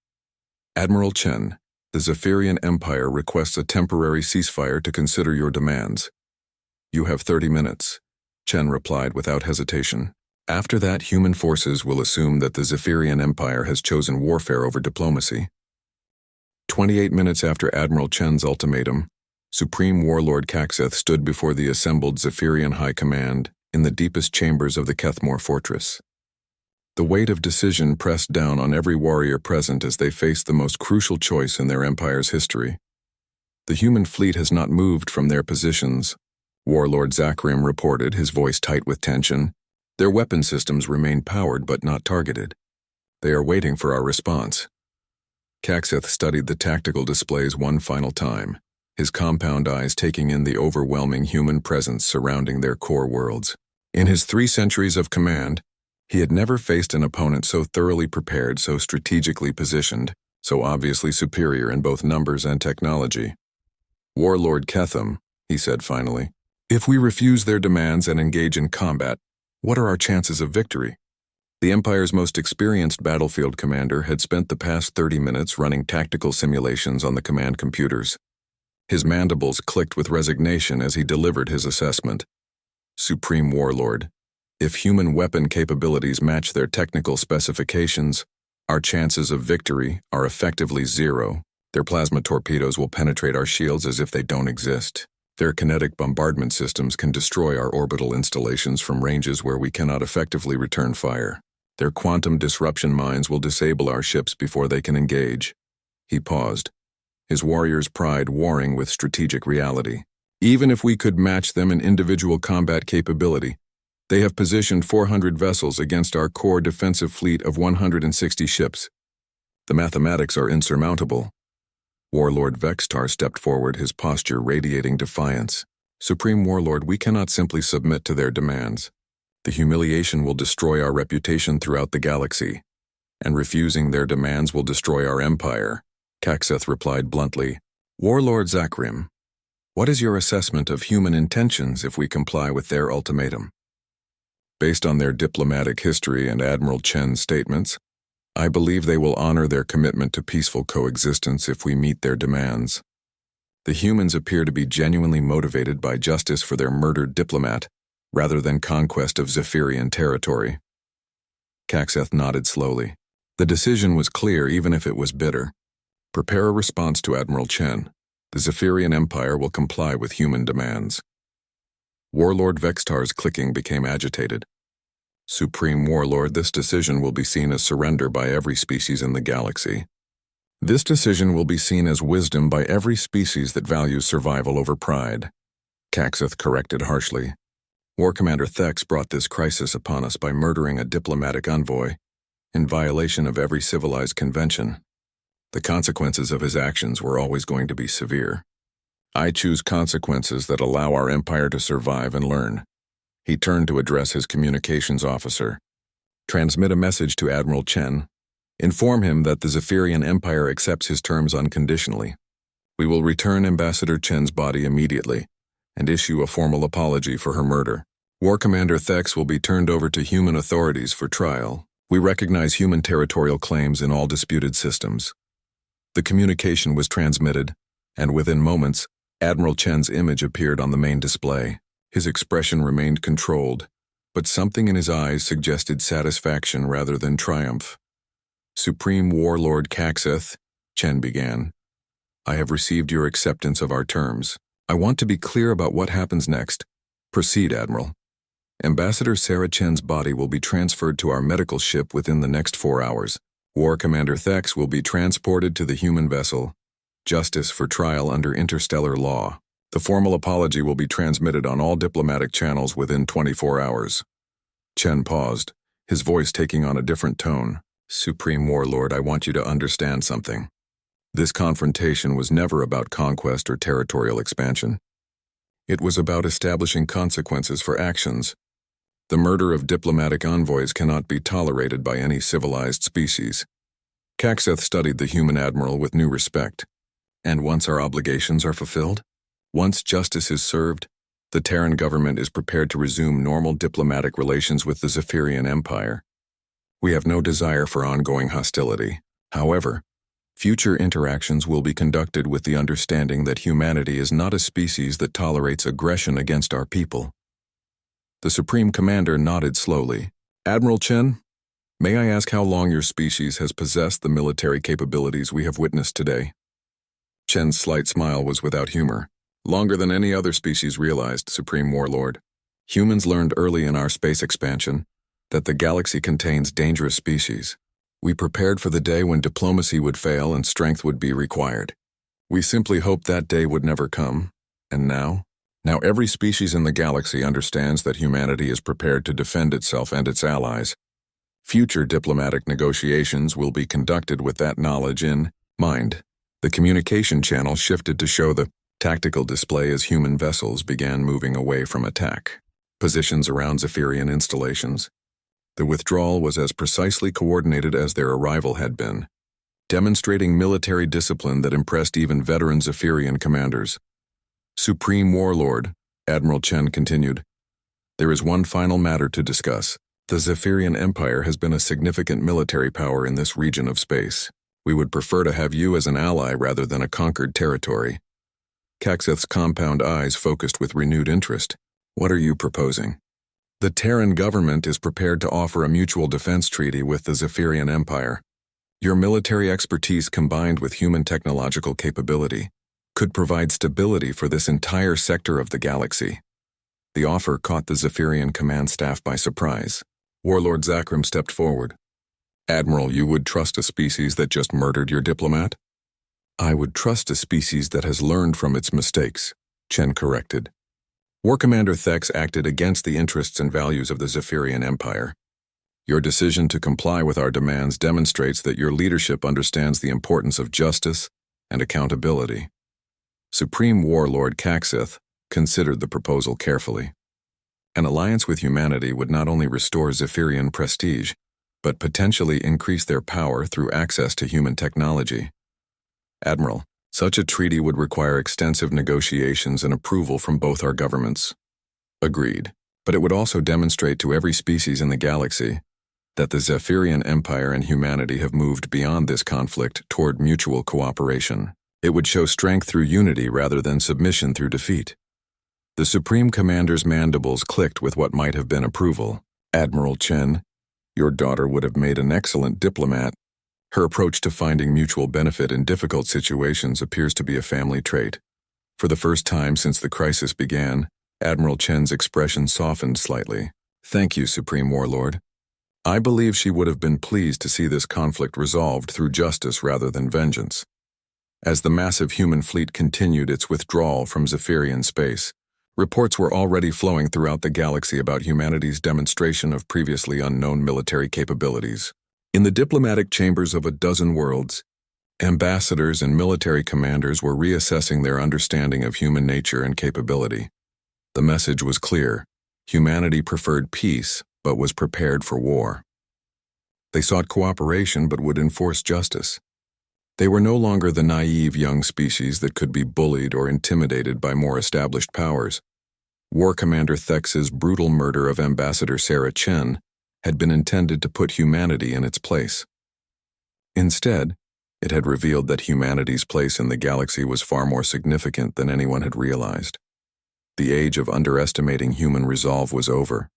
Admiral Chen, the Zephyrian Empire requests a temporary ceasefire to consider your demands. You have 30 minutes, Chen replied without hesitation. After that, human forces will assume that the Zephyrian Empire has chosen warfare over diplomacy. 28 minutes after Admiral Chen's ultimatum, Supreme Warlord Kaxeth stood before the assembled Zephyrian High Command in the deepest chambers of the Kethmore fortress. The weight of decision pressed down on every warrior present as they faced the most crucial choice in their empire's history. The human fleet has not moved from their positions, Warlord Zachrim reported, his voice tight with tension. Their weapon systems remain powered but not targeted. They are waiting for our response. Kaxeth studied the tactical displays one final time, his compound eyes taking in the overwhelming human presence surrounding their core worlds. In his 3 centuries of command, he had never faced an opponent so thoroughly prepared, so strategically positioned, so obviously superior in both numbers and technology. Warlord Ketham, he said finally, if we refuse their demands and engage in combat, what are our chances of victory? The Empire's most experienced battlefield commander had spent the past 30 minutes running tactical simulations on the command computers. His mandibles clicked with resignation as he delivered his assessment. Supreme Warlord, if human weapon capabilities match their technical specifications, our chances of victory are effectively 0. Their plasma torpedoes will penetrate our shields as if they don't exist. Their kinetic bombardment systems can destroy our orbital installations from ranges where we cannot effectively return fire. Their quantum disruption mines will disable our ships before they can engage. He paused, his warrior's pride warring with strategic reality. Even if we could match them in individual combat capability, they have positioned 400 vessels against our core defensive fleet of 160 ships. The mathematics are insurmountable. Warlord Vextar stepped forward, his posture radiating defiance. Supreme Warlord, we cannot simply submit to their demands. The humiliation will destroy our reputation throughout the galaxy, and refusing their demands will destroy our empire, Kaxeth replied bluntly. Warlord Zachrim, what is your assessment of human intentions if we comply with their ultimatum? Based on their diplomatic history and Admiral Chen's statements, I believe they will honor their commitment to peaceful coexistence if we meet their demands. The humans appear to be genuinely motivated by justice for their murdered diplomat, rather than conquest of Zephyrian territory. Kaxeth nodded slowly. The decision was clear even if it was bitter. Prepare a response to Admiral Chen. The Zephyrian Empire will comply with human demands. Warlord Vextar's clicking became agitated. Supreme Warlord, this decision will be seen as surrender by every species in the galaxy. This decision will be seen as wisdom by every species that values survival over pride. Kaxeth corrected harshly. War Commander Thex brought this crisis upon us by murdering a diplomatic envoy, in violation of every civilized convention. The consequences of his actions were always going to be severe. I choose consequences that allow our empire to survive and learn. He turned to address his communications officer. Transmit a message to Admiral Chen. Inform him that the Zephyrian Empire accepts his terms unconditionally. We will return Ambassador Chen's body immediately and issue a formal apology for her murder. War Commander Thex will be turned over to human authorities for trial. We recognize human territorial claims in all disputed systems. The communication was transmitted, and within moments, Admiral Chen's image appeared on the main display. His expression remained controlled, but something in his eyes suggested satisfaction rather than triumph. Supreme Warlord Kaxeth, Chen began, I have received your acceptance of our terms. I want to be clear about what happens next. Proceed, Admiral. Ambassador Sarah Chen's body will be transferred to our medical ship within the next 4 hours. War Commander Thex will be transported to the human vessel. Justice for trial under interstellar law. The formal apology will be transmitted on all diplomatic channels within 24 hours. Chen paused, his voice taking on a different tone. Supreme Warlord, I want you to understand something. This confrontation was never about conquest or territorial expansion. It was about establishing consequences for actions. The murder of diplomatic envoys cannot be tolerated by any civilized species. Kaxeth studied the human admiral with new respect. And once our obligations are fulfilled? Once justice is served, the Terran government is prepared to resume normal diplomatic relations with the Zephyrian Empire. We have no desire for ongoing hostility. However, future interactions will be conducted with the understanding that humanity is not a species that tolerates aggression against our people. The Supreme Commander nodded slowly. Admiral Chen, may I ask how long your species has possessed the military capabilities we have witnessed today? Chen's slight smile was without humor. Longer than any other species realized, Supreme Warlord. Humans learned early in our space expansion that the galaxy contains dangerous species. We prepared for the day when diplomacy would fail and strength would be required. We simply hoped that day would never come. And now? Now every species in the galaxy understands that humanity is prepared to defend itself and its allies. Future diplomatic negotiations will be conducted with that knowledge in mind. The communication channel shifted to show the tactical display as human vessels began moving away from attack. Positions around Zephyrian installations. The withdrawal was as precisely coordinated as their arrival had been, demonstrating military discipline that impressed even veteran Zephyrian commanders. Supreme Warlord, Admiral Chen continued, there is one final matter to discuss. The Zephyrian Empire has been a significant military power in this region of space. We would prefer to have you as an ally rather than a conquered territory. Caxith's compound eyes focused with renewed interest. What are you proposing? The Terran government is prepared to offer a mutual defense treaty with the Zephyrian Empire. Your military expertise combined with human technological capability could provide stability for this entire sector of the galaxy. The offer caught the Zephyrian command staff by surprise. Warlord Zakrim stepped forward. Admiral, you would trust a species that just murdered your diplomat? I would trust a species that has learned from its mistakes, Chen corrected. War Commander Thex acted against the interests and values of the Zephyrian Empire. Your decision to comply with our demands demonstrates that your leadership understands the importance of justice and accountability. Supreme Warlord Caxith considered the proposal carefully. An alliance with humanity would not only restore Zephyrian prestige, but potentially increase their power through access to human technology. Admiral, such a treaty would require extensive negotiations and approval from both our governments. Agreed, but it would also demonstrate to every species in the galaxy that the Zephyrian Empire and humanity have moved beyond this conflict toward mutual cooperation. It would show strength through unity rather than submission through defeat. The Supreme Commander's mandibles clicked with what might have been approval. Admiral Chen, your daughter would have made an excellent diplomat. Her approach to finding mutual benefit in difficult situations appears to be a family trait. For the first time since the crisis began, Admiral Chen's expression softened slightly. Thank you, Supreme Warlord. I believe she would have been pleased to see this conflict resolved through justice rather than vengeance. As the massive human fleet continued its withdrawal from Zephyrian space, reports were already flowing throughout the galaxy about humanity's demonstration of previously unknown military capabilities. In the diplomatic chambers of a dozen worlds, ambassadors and military commanders were reassessing their understanding of human nature and capability. The message was clear. Humanity preferred peace, but was prepared for war. They sought cooperation but would enforce justice. They were no longer the naive young species that could be bullied or intimidated by more established powers. War Commander Thex's brutal murder of Ambassador Sarah Chen had been intended to put humanity in its place. Instead, it had revealed that humanity's place in the galaxy was far more significant than anyone had realized. The age of underestimating human resolve was over.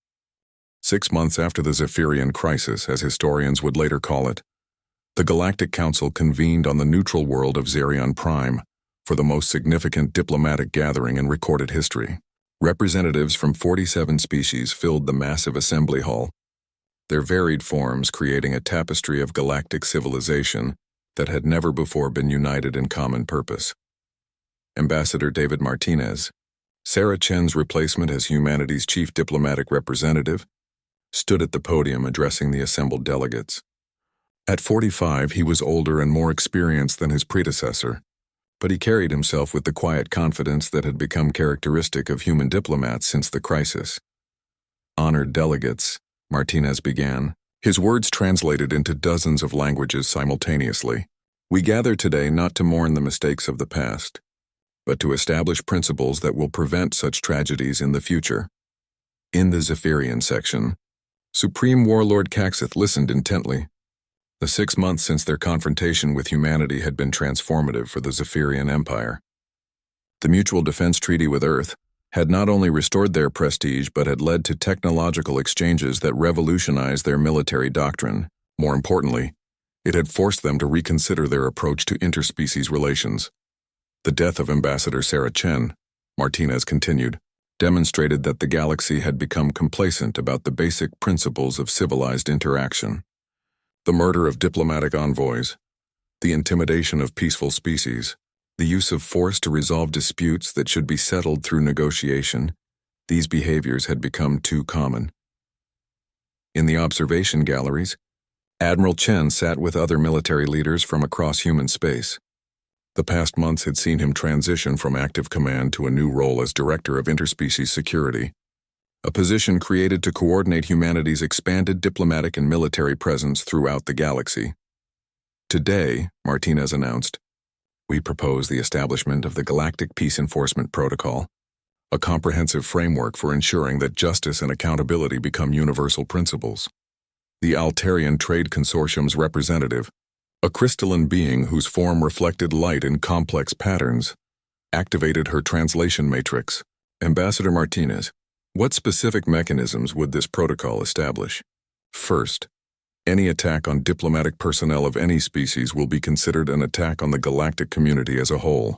6 months after the Zephyrian crisis, as historians would later call it, the Galactic Council convened on the neutral world of Zerion Prime for the most significant diplomatic gathering in recorded history. Representatives from 47 species filled the massive assembly hall, their varied forms creating a tapestry of galactic civilization that had never before been united in common purpose. Ambassador David Martinez, Sarah Chen's replacement as humanity's chief diplomatic representative, stood at the podium addressing the assembled delegates. At 45, he was older and more experienced than his predecessor, but he carried himself with the quiet confidence that had become characteristic of human diplomats since the crisis. Honored delegates, Martinez began, his words translated into dozens of languages simultaneously. We gather today not to mourn the mistakes of the past, but to establish principles that will prevent such tragedies in the future. In the Zephyrian section, Supreme Warlord Caxith listened intently. The 6 months since their confrontation with humanity had been transformative for the Zephyrian Empire. The Mutual Defense Treaty with Earth had not only restored their prestige but had led to technological exchanges that revolutionized their military doctrine. More importantly, it had forced them to reconsider their approach to interspecies relations. The death of Ambassador Sarah Chen, Martinez continued, demonstrated that the galaxy had become complacent about the basic principles of civilized interaction. The murder of diplomatic envoys, the intimidation of peaceful species, the use of force to resolve disputes that should be settled through negotiation, these behaviors had become too common. In the observation galleries, Admiral Chen sat with other military leaders from across human space. The past months had seen him transition from active command to a new role as Director of Interspecies Security, a position created to coordinate humanity's expanded diplomatic and military presence throughout the galaxy. Today, Martinez announced, we propose the establishment of the Galactic Peace Enforcement Protocol, a comprehensive framework for ensuring that justice and accountability become universal principles. The Altarian Trade Consortium's representative, a crystalline being whose form reflected light in complex patterns, activated her translation matrix. Ambassador Martinez, what specific mechanisms would this protocol establish? First, any attack on diplomatic personnel of any species will be considered an attack on the galactic community as a whole.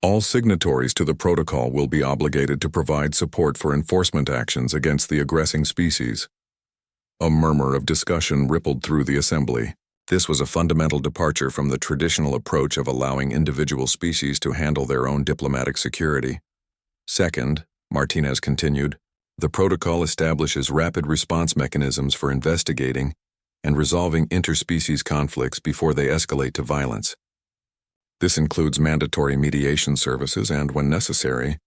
All signatories to the protocol will be obligated to provide support for enforcement actions against the aggressing species. A murmur of discussion rippled through the assembly. This was a fundamental departure from the traditional approach of allowing individual species to handle their own diplomatic security. Second, Martinez continued, the protocol establishes rapid response mechanisms for investigating and resolving interspecies conflicts before they escalate to violence. This includes mandatory mediation services and, when necessary,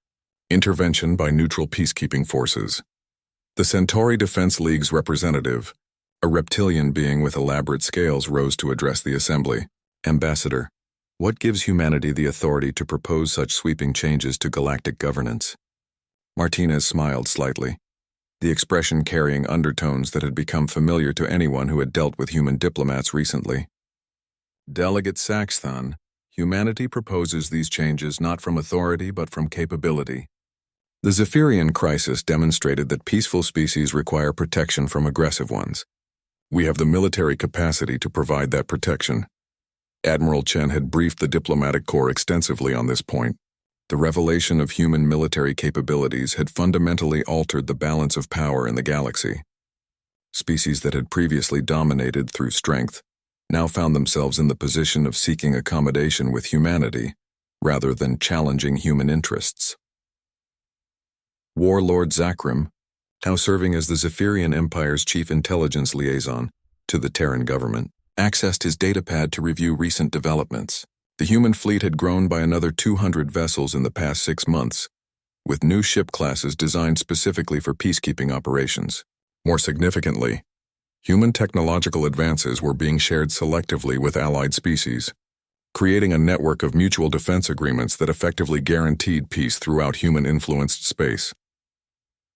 intervention by neutral peacekeeping forces. The Centauri Defense League's representative, a reptilian being with elaborate scales, rose to address the assembly. Ambassador, what gives humanity the authority to propose such sweeping changes to galactic governance? Martinez smiled slightly, the expression carrying undertones that had become familiar to anyone who had dealt with human diplomats recently. Delegate Saxthon, humanity proposes these changes not from authority but from capability. The Zephyrian crisis demonstrated that peaceful species require protection from aggressive ones. We have the military capacity to provide that protection. Admiral Chen had briefed the diplomatic corps extensively on this point. The revelation of human military capabilities had fundamentally altered the balance of power in the galaxy. Species that had previously dominated through strength now found themselves in the position of seeking accommodation with humanity rather than challenging human interests. Warlord Zakrim, now serving as the Zephyrian Empire's chief intelligence liaison to the Terran government, accessed his datapad to review recent developments. The human fleet had grown by another 200 vessels in the past 6 months, with new ship classes designed specifically for peacekeeping operations. More significantly, human technological advances were being shared selectively with allied species, creating a network of mutual defense agreements that effectively guaranteed peace throughout human-influenced space.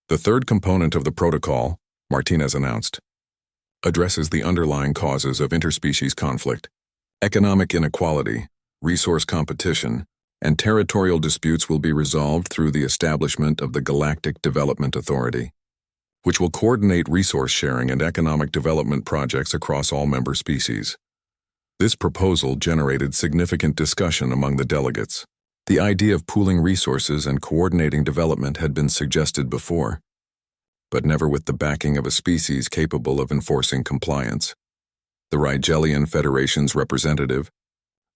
The third component of the protocol, Martinez announced, addresses the underlying causes of interspecies conflict. Economic inequality, resource competition, and territorial disputes will be resolved through the establishment of the Galactic Development Authority, which will coordinate resource sharing and economic development projects across all member species. This proposal generated significant discussion among the delegates. The idea of pooling resources and coordinating development had been suggested before, but never with the backing of a species capable of enforcing compliance. The Rigelian Federation's representative,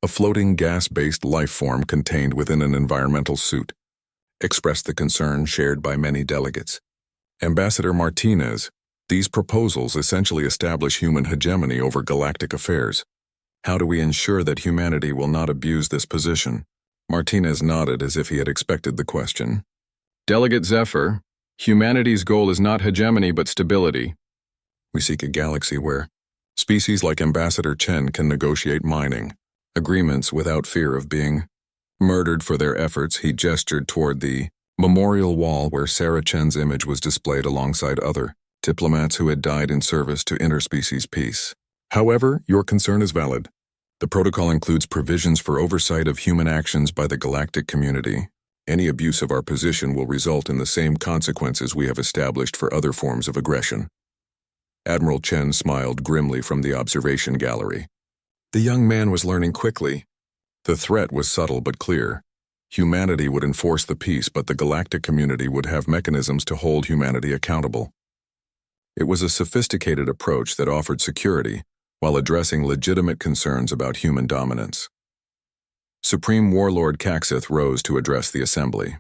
a floating gas-based life form contained within an environmental suit, expressed the concern shared by many delegates. Ambassador Martinez, these proposals essentially establish human hegemony over galactic affairs. How do we ensure that humanity will not abuse this position? Martinez nodded as if he had expected the question. Delegate Zephyr, humanity's goal is not hegemony but stability. We seek a galaxy where species like Ambassador Chen can negotiate mining agreements without fear of being murdered for their efforts. He gestured toward the memorial wall where Sarah Chen's image was displayed alongside other diplomats who had died in service to interspecies peace. However, your concern is valid. The protocol includes provisions for oversight of human actions by the galactic community. Any abuse of our position will result in the same consequences we have established for other forms of aggression. Admiral Chen smiled grimly from the observation gallery. The young man was learning quickly. The threat was subtle but clear. Humanity would enforce the peace, but the galactic community would have mechanisms to hold humanity accountable. It was a sophisticated approach that offered security while addressing legitimate concerns about human dominance. Supreme Warlord Caxith rose to address the assembly.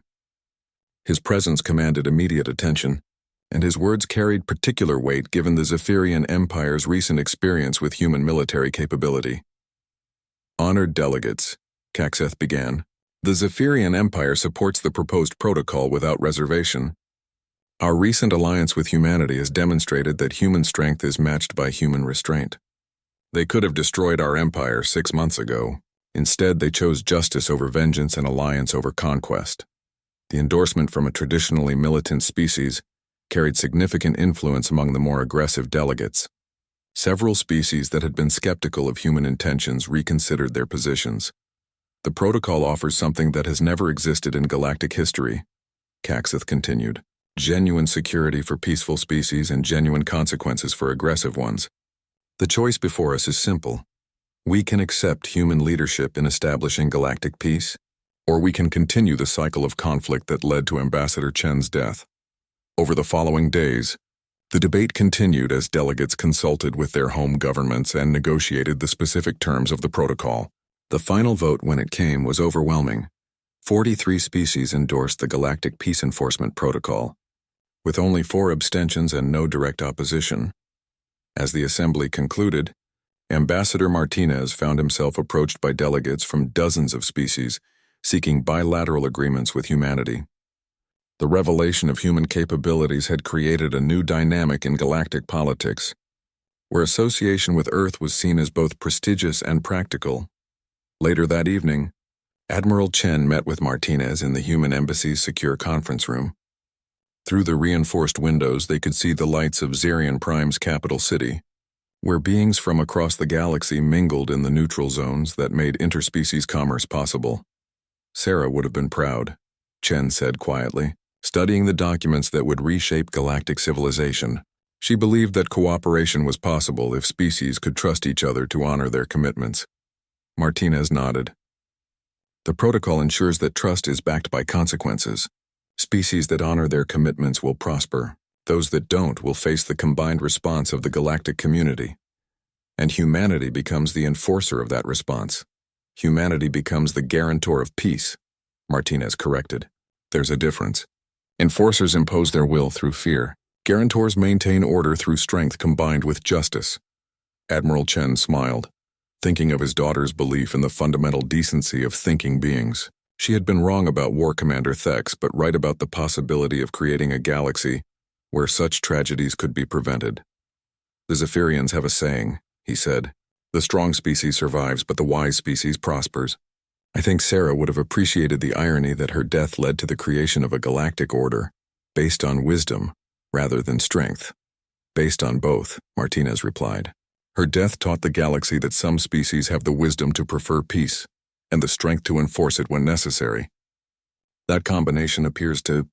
His presence commanded immediate attention, and his words carried particular weight given the Zephyrian Empire's recent experience with human military capability. Honored delegates, Caxith began, the Zephyrian Empire supports the proposed protocol without reservation. Our recent alliance with humanity has demonstrated that human strength is matched by human restraint. They could have destroyed our empire 6 months ago. Instead, they chose justice over vengeance and alliance over conquest. The endorsement from a traditionally militant species carried significant influence among the more aggressive delegates. Several species that had been skeptical of human intentions reconsidered their positions. The protocol offers something that has never existed in galactic history, Caxith continued. Genuine security for peaceful species and genuine consequences for aggressive ones. The choice before us is simple. We can accept human leadership in establishing galactic peace, or we can continue the cycle of conflict that led to Ambassador Chen's death. Over the following days, the debate continued as delegates consulted with their home governments and negotiated the specific terms of the protocol. The final vote, when it came, was overwhelming. 43 species endorsed the Galactic Peace Enforcement Protocol, with only 4 abstentions and no direct opposition. As the assembly concluded, Ambassador Martinez found himself approached by delegates from dozens of species seeking bilateral agreements with humanity. The revelation of human capabilities had created a new dynamic in galactic politics, where association with Earth was seen as both prestigious and practical. Later that evening, Admiral Chen met with Martinez in the Human Embassy's secure conference room. Through the reinforced windows, they could see the lights of Zerion Prime's capital city, where beings from across the galaxy mingled in the neutral zones that made interspecies commerce possible. Sarah would have been proud, Chen said quietly, studying the documents that would reshape galactic civilization. She believed that cooperation was possible if species could trust each other to honor their commitments. Martinez nodded. The protocol ensures that trust is backed by consequences. Species that honor their commitments will prosper. Those that don't will face the combined response of the galactic community. And humanity becomes the enforcer of that response. Humanity becomes the guarantor of peace, Martinez corrected. There's a difference. Enforcers impose their will through fear. Guarantors maintain order through strength combined with justice. Admiral Chen smiled, thinking of his daughter's belief in the fundamental decency of thinking beings. She had been wrong about War Commander Thex, but right about the possibility of creating a galaxy where such tragedies could be prevented. The Zephyrians have a saying, he said. The strong species survives, but the wise species prospers. I think Sarah would have appreciated the irony that her death led to the creation of a galactic order, based on wisdom rather than strength. Based on both, Martinez replied. Her death taught the galaxy that some species have the wisdom to prefer peace, and the strength to enforce it when necessary. That combination appears to